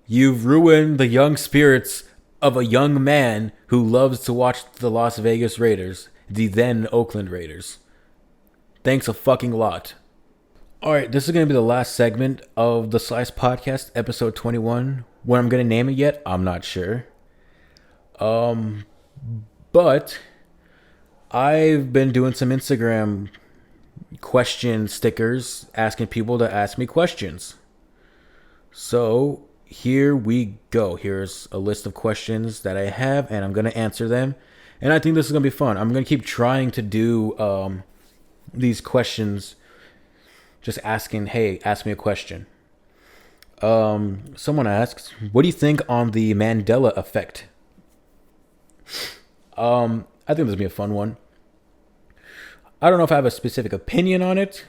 You've ruined the young spirits of a young man who loves to watch the Las Vegas Raiders, the then Oakland Raiders. Thanks a fucking lot. Alright, this is going to be the last segment of the Slice Podcast, episode 21. What I'm going to name it yet, I'm not sure. But I've been doing some Instagram question stickers, asking people to ask me questions. So here we go. Here's a list of questions that I have, and I'm going to answer them. And I think this is going to be fun. I'm going to keep trying to do these questions, just asking, hey, ask me a question. Someone asks, what do you think on the Mandela effect? I think this will be a fun one. I don't know if I have a specific opinion on it,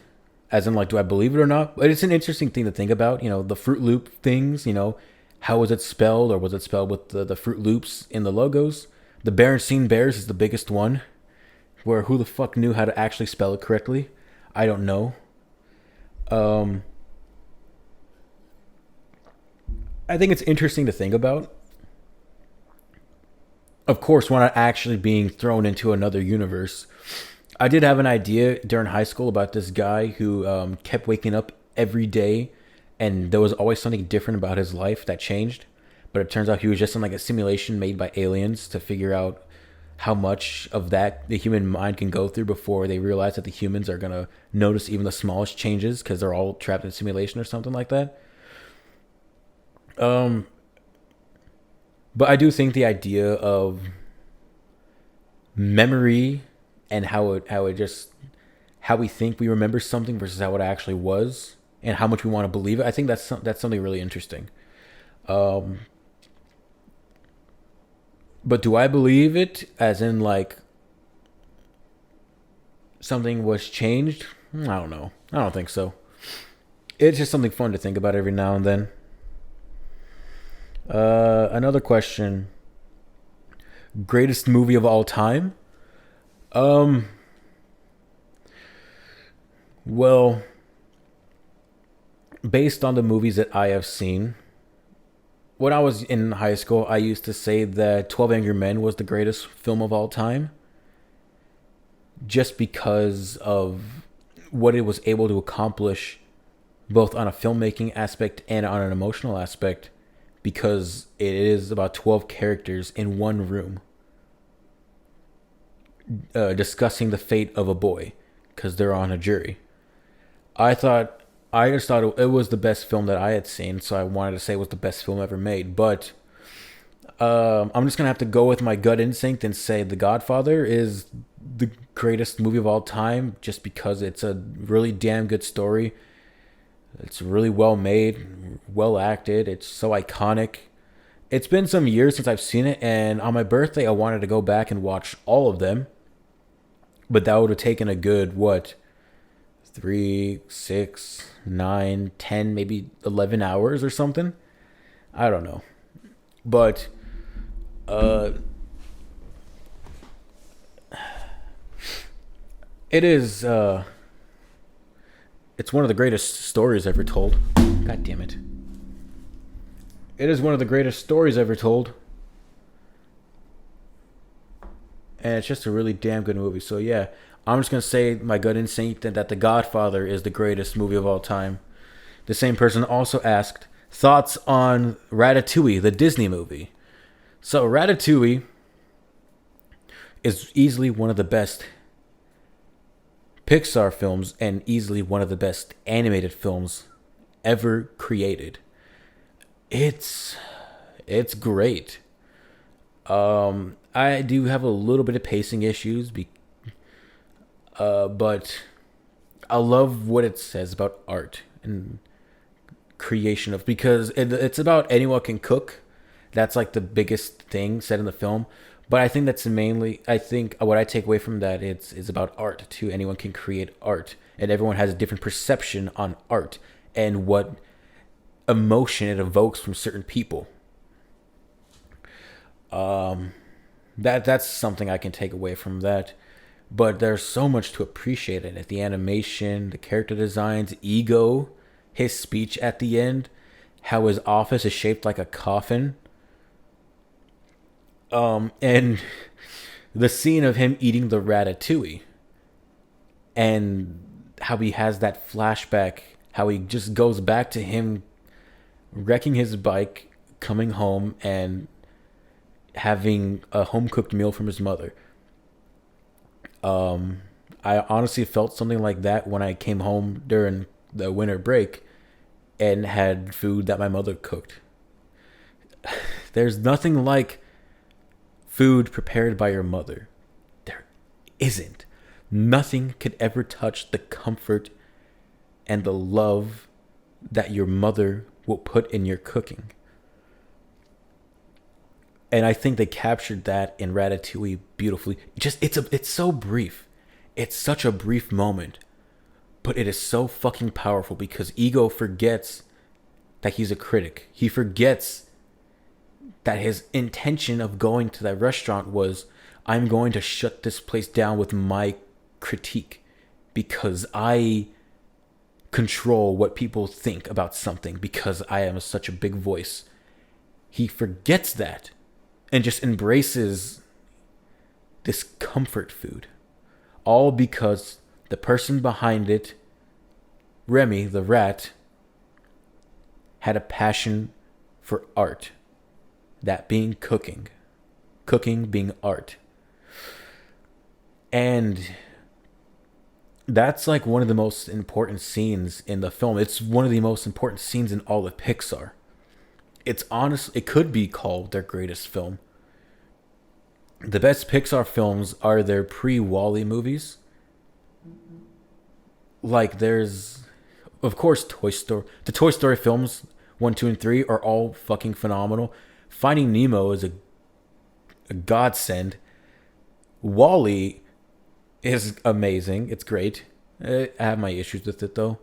as in, like, do I believe it or not? But it's an interesting thing to think about. You know, the Fruit Loop things, you know, how was it spelled, or was it spelled with the Fruit Loops in the logos? The Berenstain Bears is the biggest one, where who the fuck knew how to actually spell it correctly? I don't know. I think it's interesting to think about. Of course, we're not actually being thrown into another universe. I did have an idea during high school about this guy who kept waking up every day, and there was always something different about his life that changed. But it turns out he was just in like a simulation made by aliens to figure out how much of that the human mind can go through before they realize that the humans are going to notice even the smallest changes because they're all trapped in a simulation or something like that. But I do think the idea of memory and how we think we remember something versus how it actually was and how much we want to believe it, I think that's something really interesting. But do I believe it as in like something was changed? I don't know. I don't think so. It's just something fun to think about every now and then. Another question. Greatest movie of all time? Well, based on the movies that I have seen, when I was in high school, I used to say that 12 Angry Men was the greatest film of all time. Just because of what it was able to accomplish, both on a filmmaking aspect and on an emotional aspect, because it is about 12 characters in one room discussing the fate of a boy because they're on a jury. I just thought it was the best film that I had seen, so I wanted to say it was the best film ever made. But I'm just going to have to go with my gut instinct and say The Godfather is the greatest movie of all time just because it's a really damn good story. It's really well made, well acted. It's so iconic. It's been some years since I've seen it, and on my birthday, I wanted to go back and watch all of them. But that would have taken a good, 3, 6, 9, 10, maybe 11 hours or something. I don't know. But Uh, it is. It's one of the greatest stories ever told. God damn it! It is one of the greatest stories ever told, and it's just a really damn good movie. So yeah, I'm just gonna say my gut instinct that The Godfather is the greatest movie of all time. The same person also asked thoughts on Ratatouille, the Disney movie. So Ratatouille is easily one of the best Pixar films and easily one of the best animated films ever created. It's it's great. I do have a little bit of pacing issues, but I love what it says about art and creation of because it's about anyone can cook. That's like the biggest thing said in the film. But I think that's mainly I think what I take away from that it's about art too. Anyone can create art, and everyone has a different perception on art and what emotion it evokes from certain people. That's something I can take away from that. But there's so much to appreciate in it. The animation, the character designs, Ego, his speech at the end, how his office is shaped like a coffin. And the scene of him eating the ratatouille and how he has that flashback, how he just goes back to him wrecking his bike, coming home and having a home cooked meal from his mother. I honestly felt something like that when I came home during the winter break and had food that my mother cooked. There's nothing like food prepared by your mother. There isn't. Nothing could ever touch the comfort and the love that your mother will put in your cooking. And I think they captured that in Ratatouille beautifully. It's so brief. It's such a brief moment, but it is so fucking powerful because Ego forgets that he's a critic. He forgets that his intention of going to that restaurant was, I'm going to shut this place down with my critique because I control what people think about something because I am such a big voice. He forgets that and just embraces this comfort food. All because the person behind it, Remy the rat, had a passion for art. That being cooking. Cooking being art. And that's like one of the most important scenes in the film. It's one of the most important scenes in all of Pixar. It's honest. It could be called their greatest film. The best Pixar films are their pre-Wall-E movies. Like there's, of course, Toy Story. The Toy Story films 1, 2, and 3 are all fucking phenomenal. Finding Nemo is a godsend. Wall-E is amazing. It's great. I have my issues with it though.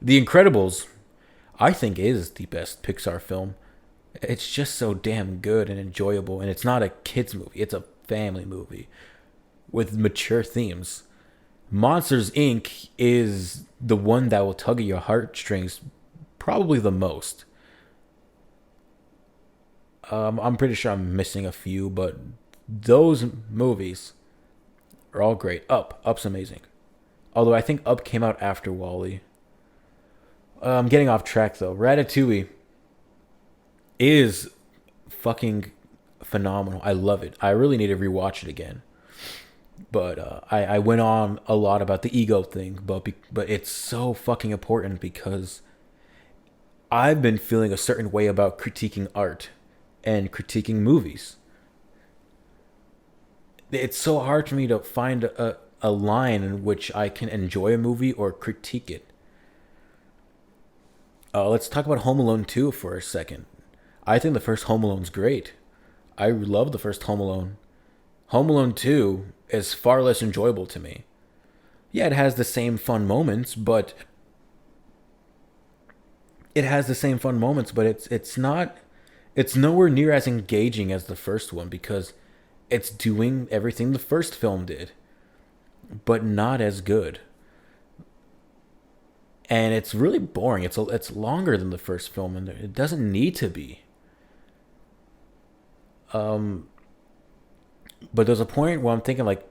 The Incredibles, I think, is the best Pixar film. It's just so damn good and enjoyable, and it's not a kids movie. It's a family movie with mature themes. Monsters Inc. is the one that will tug at your heartstrings probably the most. I'm pretty sure I'm missing a few, but those movies are all great. Up's amazing. Although I think Up came out after Wall-E. I'm getting off track though. Ratatouille is fucking phenomenal. I love it. I really need to rewatch it again. But I went on a lot about the ego thing, but it's so fucking important because I've been feeling a certain way about critiquing art and critiquing movies. It's so hard for me to find a line in which I can enjoy a movie or critique it. Let's talk about Home Alone 2 for a second. I think the first Home Alone's great. I love the first Home Alone. Home Alone 2 is far less enjoyable to me. Yeah, it has the same fun moments, but it's not It's nowhere near as engaging as the first one because it's doing everything the first film did, but not as good. And it's really boring. It's longer than the first film, and it doesn't need to be. But there's a point where I'm thinking like,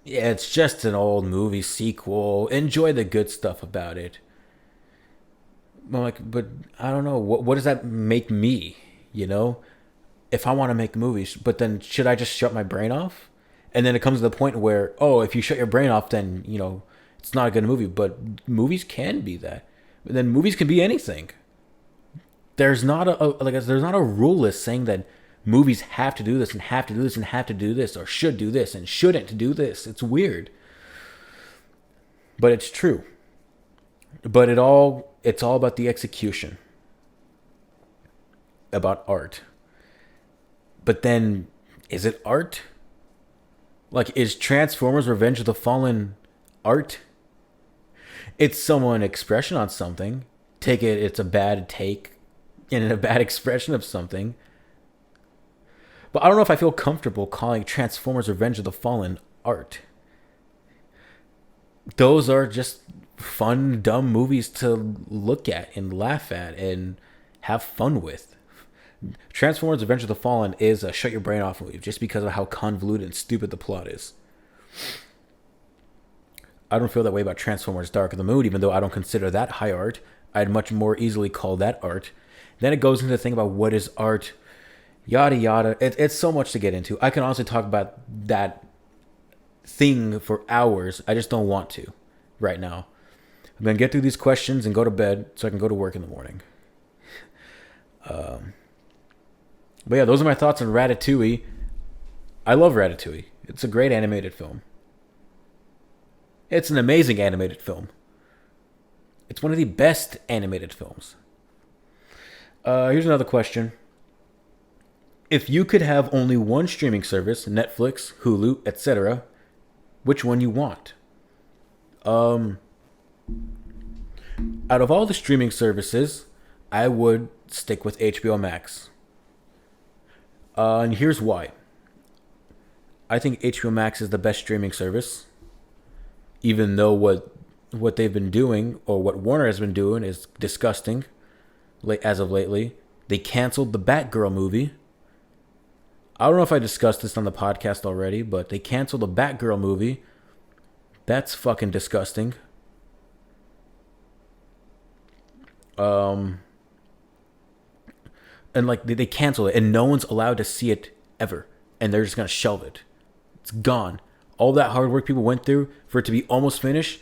yeah, it's just an old movie sequel. Enjoy the good stuff about it. I'm like, but I don't know. What does that make me? You know, if I want to make movies, but then should I just shut my brain off? And then it comes to the point where, oh, if you shut your brain off, then it's not a good movie. But movies can be that. But then movies can be anything. There's not there's not a rule list saying that movies have to do this and have to do this and have to do this or should do this and shouldn't do this. It's weird, but it's true. But it's all about the execution, about art. But then, is it art? Like, is Transformers: Revenge of the Fallen art? It's someone's expression on something. Take it, it's a bad take and a bad expression of something. But I don't know if I feel comfortable calling Transformers: Revenge of the Fallen art. Those are just fun, dumb movies to look at and laugh at and have fun with. Transformers: Revenge of the Fallen is a shut your brain off movie just because of how convoluted and stupid the plot is. I don't feel that way about Transformers: Dark of the Moon, even though I don't consider that high art. I'd much more easily call that art. Then it goes into the thing about what is art, yada yada. It's so much to get into. I can honestly talk about that thing for hours. I just don't want to right now. I'm going to get through these questions and go to bed so I can go to work in the morning. But yeah, those are my thoughts on Ratatouille. I love Ratatouille. It's a great animated film. It's an amazing animated film. It's one of the best animated films. Here's another question. If you could have only one streaming service, Netflix, Hulu, etc., which one you want? Out of all the streaming services, I would stick with HBO Max. And here's why. I think HBO Max is the best streaming service. Even though what they've been doing, or what Warner has been doing, is disgusting as of lately. They canceled the Batgirl movie. I don't know if I discussed this on the podcast already, but they canceled the Batgirl movie. That's fucking disgusting. And like they cancel it, and no one's allowed to see it ever, and they're just gonna shelve it. It's gone. All that hard work people went through for it to be almost finished,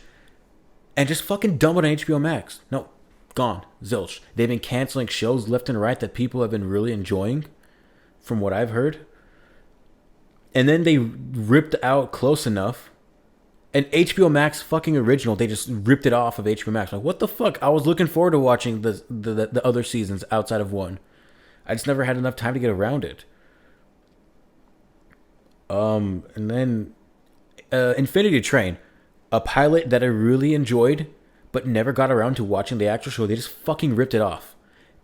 and just fucking dump it on HBO Max. No, gone, zilch. They've been canceling shows left and right that people have been really enjoying, from what I've heard. And then they ripped out Close Enough, an HBO Max fucking original. They just ripped it off of HBO Max. Like, what the fuck? I was looking forward to watching the other seasons outside of one. I just never had enough time to get around it. And then Infinity Train, a pilot that I really enjoyed, but never got around to watching the actual show. They just fucking ripped it off.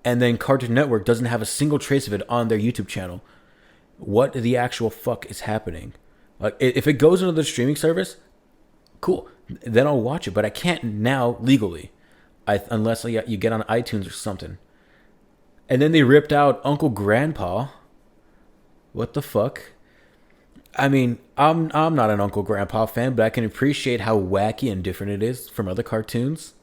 And then Cartoon Network doesn't have a single trace of it on their YouTube channel. What the actual fuck is happening? Like, if it goes into the streaming service, cool. Then I'll watch it, but I can't now legally, unless you get on iTunes or something. And then they ripped out Uncle Grandpa. What the fuck? I mean, I'm not an Uncle Grandpa fan, but I can appreciate how wacky and different it is from other cartoons.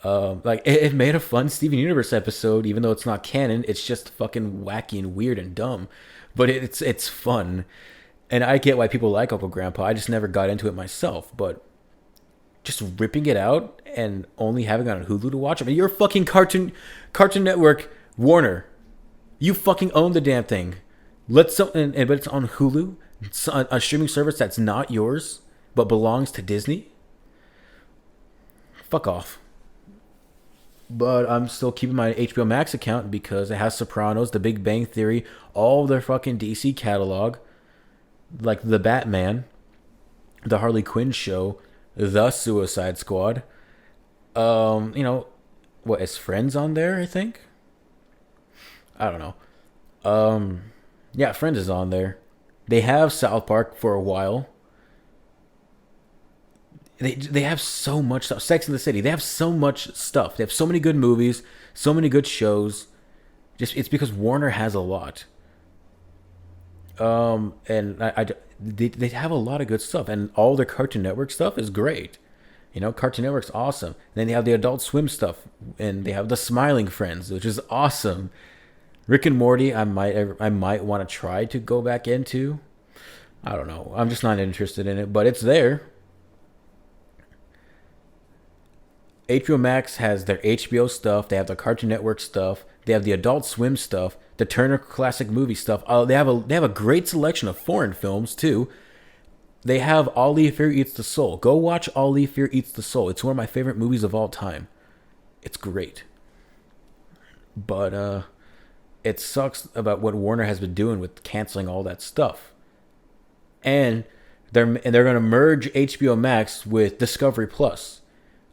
Like it made a fun Steven Universe episode, even though it's not canon. It's just fucking wacky and weird and dumb, but it's fun, and I get why people like Uncle Grandpa. I just never got into it myself, but just ripping it out and only having it on Hulu to watch. I mean, you're a fucking Cartoon Network, Warner. You fucking own the damn thing. But it's on Hulu, it's a streaming service that's not yours, but belongs to Disney. Fuck off. But I'm still keeping my HBO Max account because it has Sopranos, The Big Bang Theory, all their fucking DC catalog, like The Batman, The Harley Quinn Show, The Suicide Squad. What is Friends on there? I think. I don't know. Yeah, Friends is on there. They have South Park for a while. They have so much stuff. Sex in the City. They have so much stuff. They have so many good movies, so many good shows. Just it's because Warner has a lot. And they have a lot of good stuff, and all their Cartoon Network stuff is great. You know, Cartoon Network's awesome. And then they have the Adult Swim stuff, and they have the Smiling Friends, which is awesome. Rick and Morty, I might want to try to go back into. I don't know. I'm just not interested in it, but it's there. HBO Max has their HBO stuff. They have the Cartoon Network stuff. They have the Adult Swim stuff. The Turner Classic Movie stuff. They have a great selection of foreign films too. They have Ali Fear Eats the Soul. Go watch Ali Fear Eats the Soul. It's one of my favorite movies of all time. It's great. But it sucks about what Warner has been doing with canceling all that stuff. And they're going to merge HBO Max with Discovery Plus,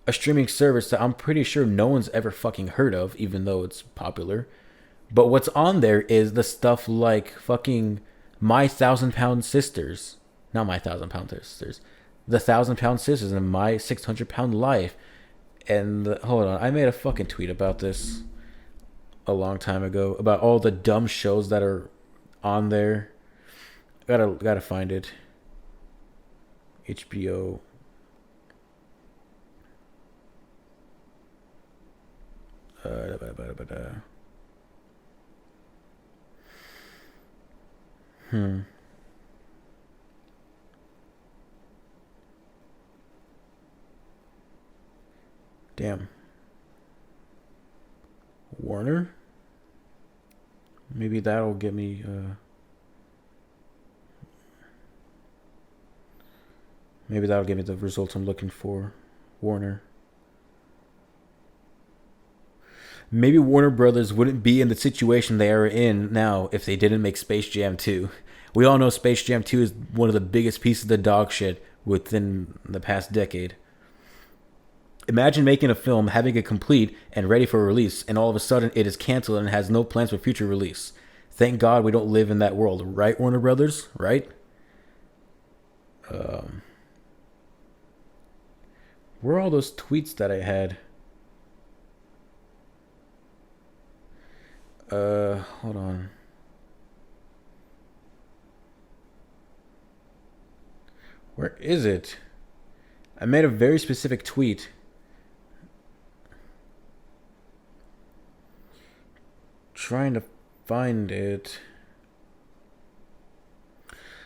a streaming service that I'm pretty sure no one's ever fucking heard of, even though it's popular. But what's on there is the stuff like fucking My Thousand Pound Sisters. Not My Thousand Pound Sisters. The Thousand Pound Sisters and My 600 Pound Life. And hold on, I made a fucking tweet about this a long time ago about all the dumb shows that are on there. Gotta find it. HBO. Hmm. Damn. Warner? Maybe that'll get me. Maybe that'll give me the results I'm looking for. Warner. Maybe Warner Brothers wouldn't be in the situation they are in now if they didn't make Space Jam 2. We all know Space Jam 2 is one of the biggest pieces of dog shit within the past decade. Imagine making a film, having it complete and ready for release, and all of a sudden it is canceled and has no plans for future release. Thank God we don't live in that world, right, Warner Brothers? Right? Um, where are all those tweets that I had? Hold on. Where is it? I made a very specific tweet. Trying to find it.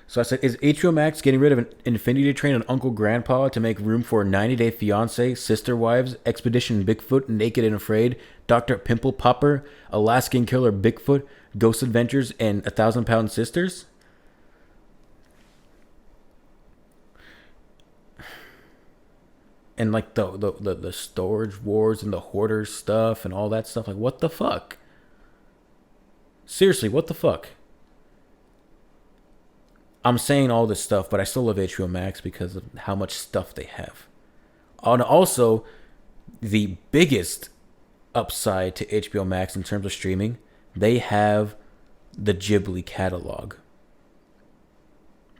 So I said, is HBO Max getting rid of an Infinity Train and Uncle Grandpa to make room for 90 Day Fiance, Sister Wives, Expedition Bigfoot, Naked and Afraid, Dr. Pimple Popper, Alaskan Killer Bigfoot, Ghost Adventures, and 1,000 Pound Sisters? And like the storage wars and the hoarders stuff and all that stuff. Like, what the fuck? Seriously, what the fuck? I'm saying all this stuff, but I still love HBO Max because of how much stuff they have. And also, the biggest upside to HBO Max in terms of streaming, they have the Ghibli catalog.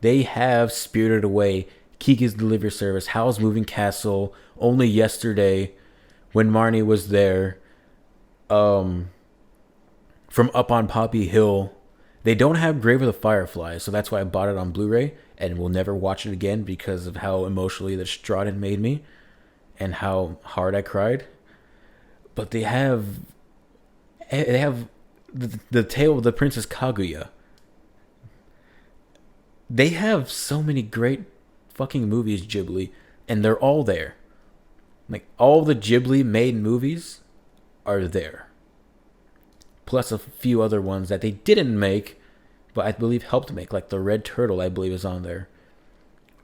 They have Spirited Away, Kiki's Delivery Service, Howl's Moving Castle, Only Yesterday, When Marnie Was There, From Up on Poppy Hill. They don't have Grave of the Fireflies, so that's why I bought it on Blu-ray and will never watch it again because of how emotionally distraught it made me and how hard I cried. But they have the Tale of the Princess Kaguya. They have so many great fucking movies, Ghibli, and they're all there. Like, all the Ghibli made movies are there. Plus a few other ones that they didn't make, but I believe helped make. Like the Red Turtle, I believe, is on there.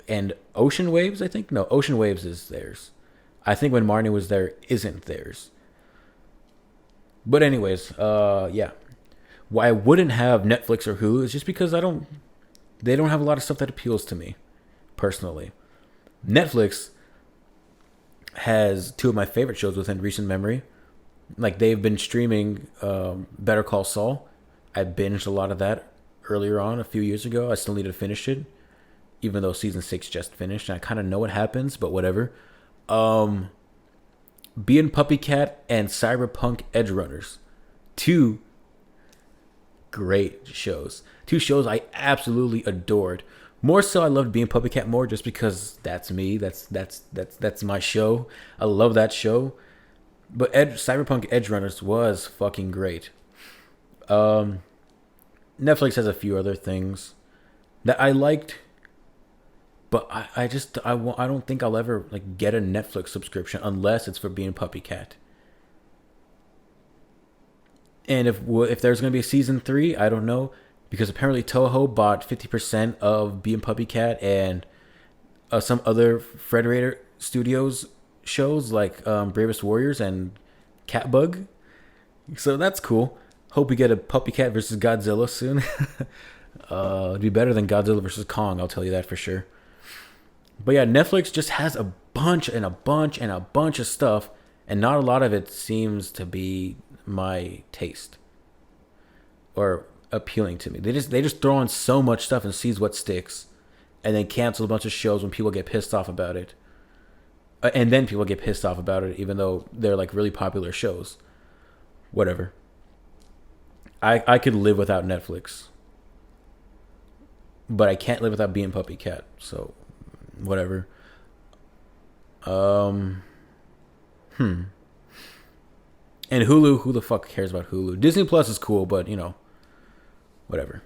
And Ocean Waves, I think? No, Ocean Waves is theirs. I think When Marnie Was There isn't theirs. But anyways, yeah. Why I wouldn't have Netflix or Hulu is just because they don't have a lot of stuff that appeals to me, personally. Netflix has two of my favorite shows within recent memory. Like they've been streaming Better Call Saul. I binged a lot of that earlier on a few years ago. I still need to finish it, even though season 6 just finished. And I kind of know what happens, but whatever. Um, Being Puppy Cat and Cyberpunk Edge Runners, two great shows. Two shows I absolutely adored. More so, I loved Being Puppy Cat more just because that's me. That's my show. I love that show. But Cyberpunk Edge Runners was fucking great. Um, Netflix has a few other things that I liked, but I just I don't think I'll ever like get a Netflix subscription unless it's for Being Puppy Cat. And if there's gonna be a season 3, I don't know, because apparently Toho bought 50% of Being Puppy Cat and some other Frederator Studios shows like Bravest Warriors and Catbug. So that's cool. Hope we get a Puppy Cat versus Godzilla soon. It'd be better than Godzilla versus Kong, I'll tell you that for sure. But yeah, Netflix just has a bunch and a bunch and a bunch of stuff, and not a lot of it seems to be my taste or appealing to me. They just throw on so much stuff and sees what sticks, and then cancel a bunch of shows when people get pissed off about it. And then people get pissed off about it, even though they're like really popular shows. Whatever. I could live without Netflix, but I can't live without Being Puppy Cat. So, whatever. Um, hmm. And Hulu, who the fuck cares about Hulu? Disney Plus is cool, but whatever.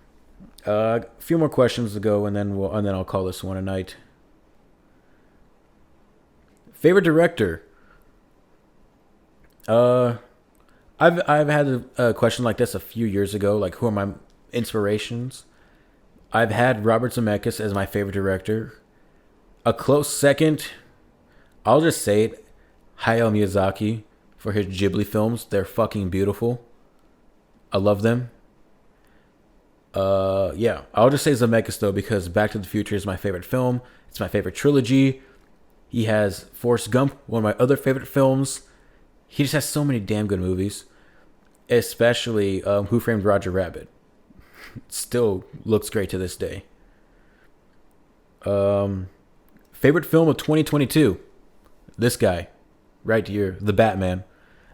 A few more questions to go, and then I'll call this one a night. Favorite director? Uh, I've had a question like this a few years ago. Like, who are my inspirations? I've had Robert Zemeckis as my favorite director. A close second, I'll just say it, Hayao Miyazaki for his Ghibli films. They're fucking beautiful. I love them. Yeah, I'll just say Zemeckis though because Back to the Future is my favorite film. It's my favorite trilogy. He has Forrest Gump, one of my other favorite films. He just has so many damn good movies, especially Who Framed Roger Rabbit. Still looks great to this day. Favorite film of 2022? This guy, right here, The Batman.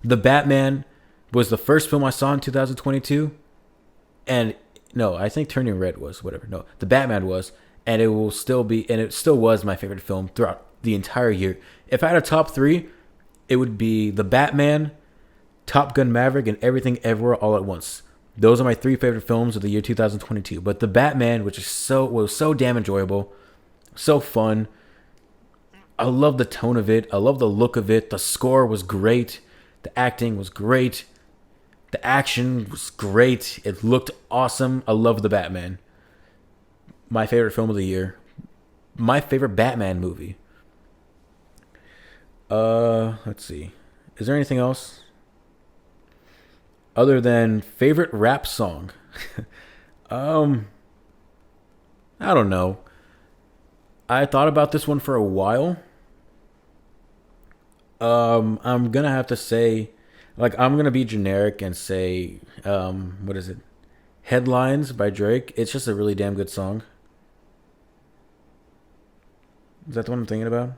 The Batman was the first film I saw in 2022, and no, I think Turning Red was whatever. No, The Batman was, and it will still be, and it still was my favorite film throughout the entire year. If I had a top 3, it would be The Batman, Top Gun Maverick, and Everything Everywhere All at Once. Those are my 3 favorite films of the year 2022. But The Batman, which was so damn enjoyable, so fun. I love the tone of it. I love the look of it. The score was great. The acting was great. The action was great. It looked awesome. I love The Batman. My favorite film of the year. My favorite Batman movie. Let's see. Is there anything else? Other than favorite rap song? I don't know. I thought about this one for a while. I'm gonna have to say, like, I'm gonna be generic and say, what is it? Headlines by Drake. It's just a really damn good song. Is that the one I'm thinking about?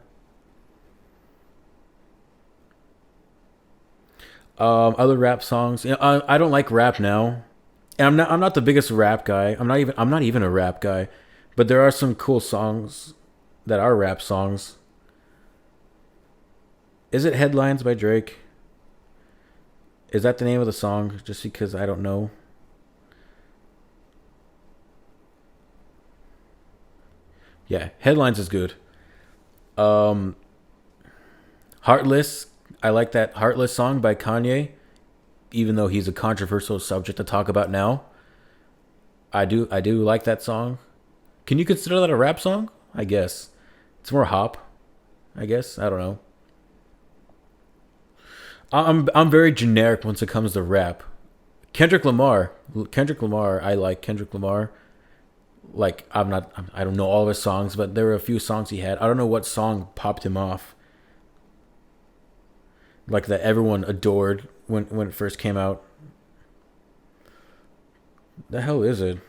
Other rap songs. I don't like rap now, and I'm not the biggest rap guy. I'm not even a rap guy, but there are some cool songs that are rap songs. Is it Headlines by Drake? Is that the name of the song? Just because I don't know. Yeah, Headlines is good. Um, Heartless. I like that Heartless song by Kanye, even though he's a controversial subject to talk about now. I do like that song. Can you consider that a rap song? I guess. It's more hop, I guess. I don't know. I'm very generic once it comes to rap. Kendrick Lamar. I like Kendrick Lamar. Like I don't know all of his songs, but there were a few songs he had. I don't know what song popped him off. like that everyone adored when it first came out. The hell is it?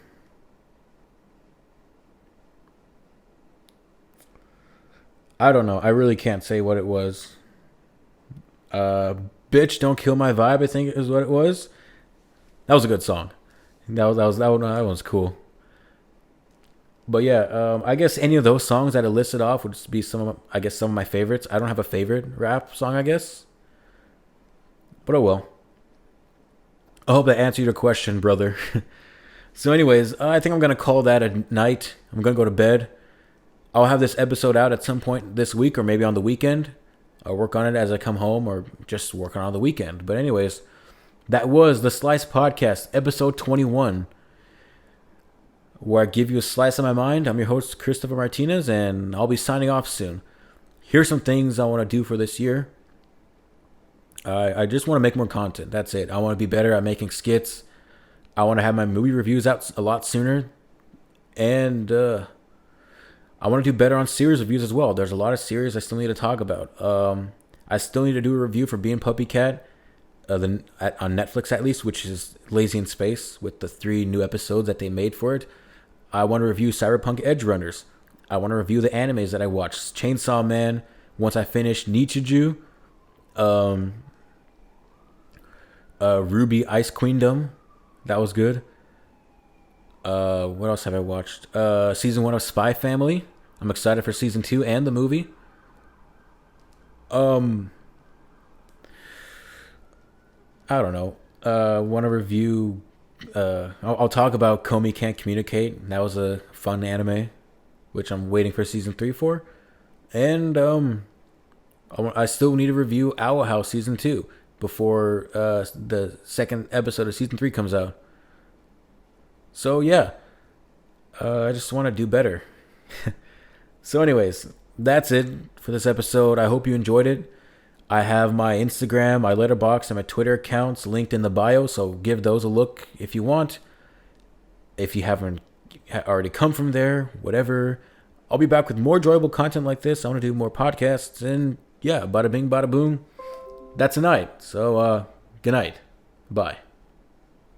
I don't know. I really can't say what it was. Uh, Bitch, don't kill my vibe. I think is what it was. That was a good song. That one's cool. But yeah, I guess any of those songs that I listed off would be I guess some of my favorites. I don't have a favorite rap song, I guess, but oh well. I hope that answered your question, brother. So, anyways, I think I'm gonna call that a night. I'm gonna go to bed. I'll have this episode out at some point this week or maybe on the weekend. I'll work on it as I come home or just work on the weekend. But anyways, that was the Slice Podcast, episode 21, where I give you a slice of my mind. I'm your host, Christopher Martinez, and I'll be signing off soon. Here's some things I want to do for this year. I just want to make more content. That's it. I want to be better at making skits. I want to have my movie reviews out a lot sooner. And I want to do better on series reviews as well. There's a lot of series I still need to talk about. I still need to do a review for Being Puppy Cat, on Netflix at least, which is Lazy in Space, with the 3 new episodes that they made for it. I want to review Cyberpunk Edge Runners. I want to review the animes that I watched. Chainsaw Man, once I finish Nichijou, Ruby Ice Queendom. That was good. What else have I watched? Season 1 of Spy Family. I'm excited for season 2 and the movie. I don't know. Want to review. I'll talk about Komi Can't Communicate. That was a fun anime, which I'm waiting for season 3 for. And I still need to review Owl House season 2 before the second episode of season 3 comes out. So yeah, I just want to do better. So anyways, that's it for this episode. I hope you enjoyed it. I have my Instagram, my Letterboxd, and my Twitter accounts linked in the bio, so give those a look if you want. If you haven't already come from there, whatever. I'll be back with more enjoyable content like this. I want to do more podcasts, and yeah, bada bing, bada boom. That's a night. So, good night. Bye.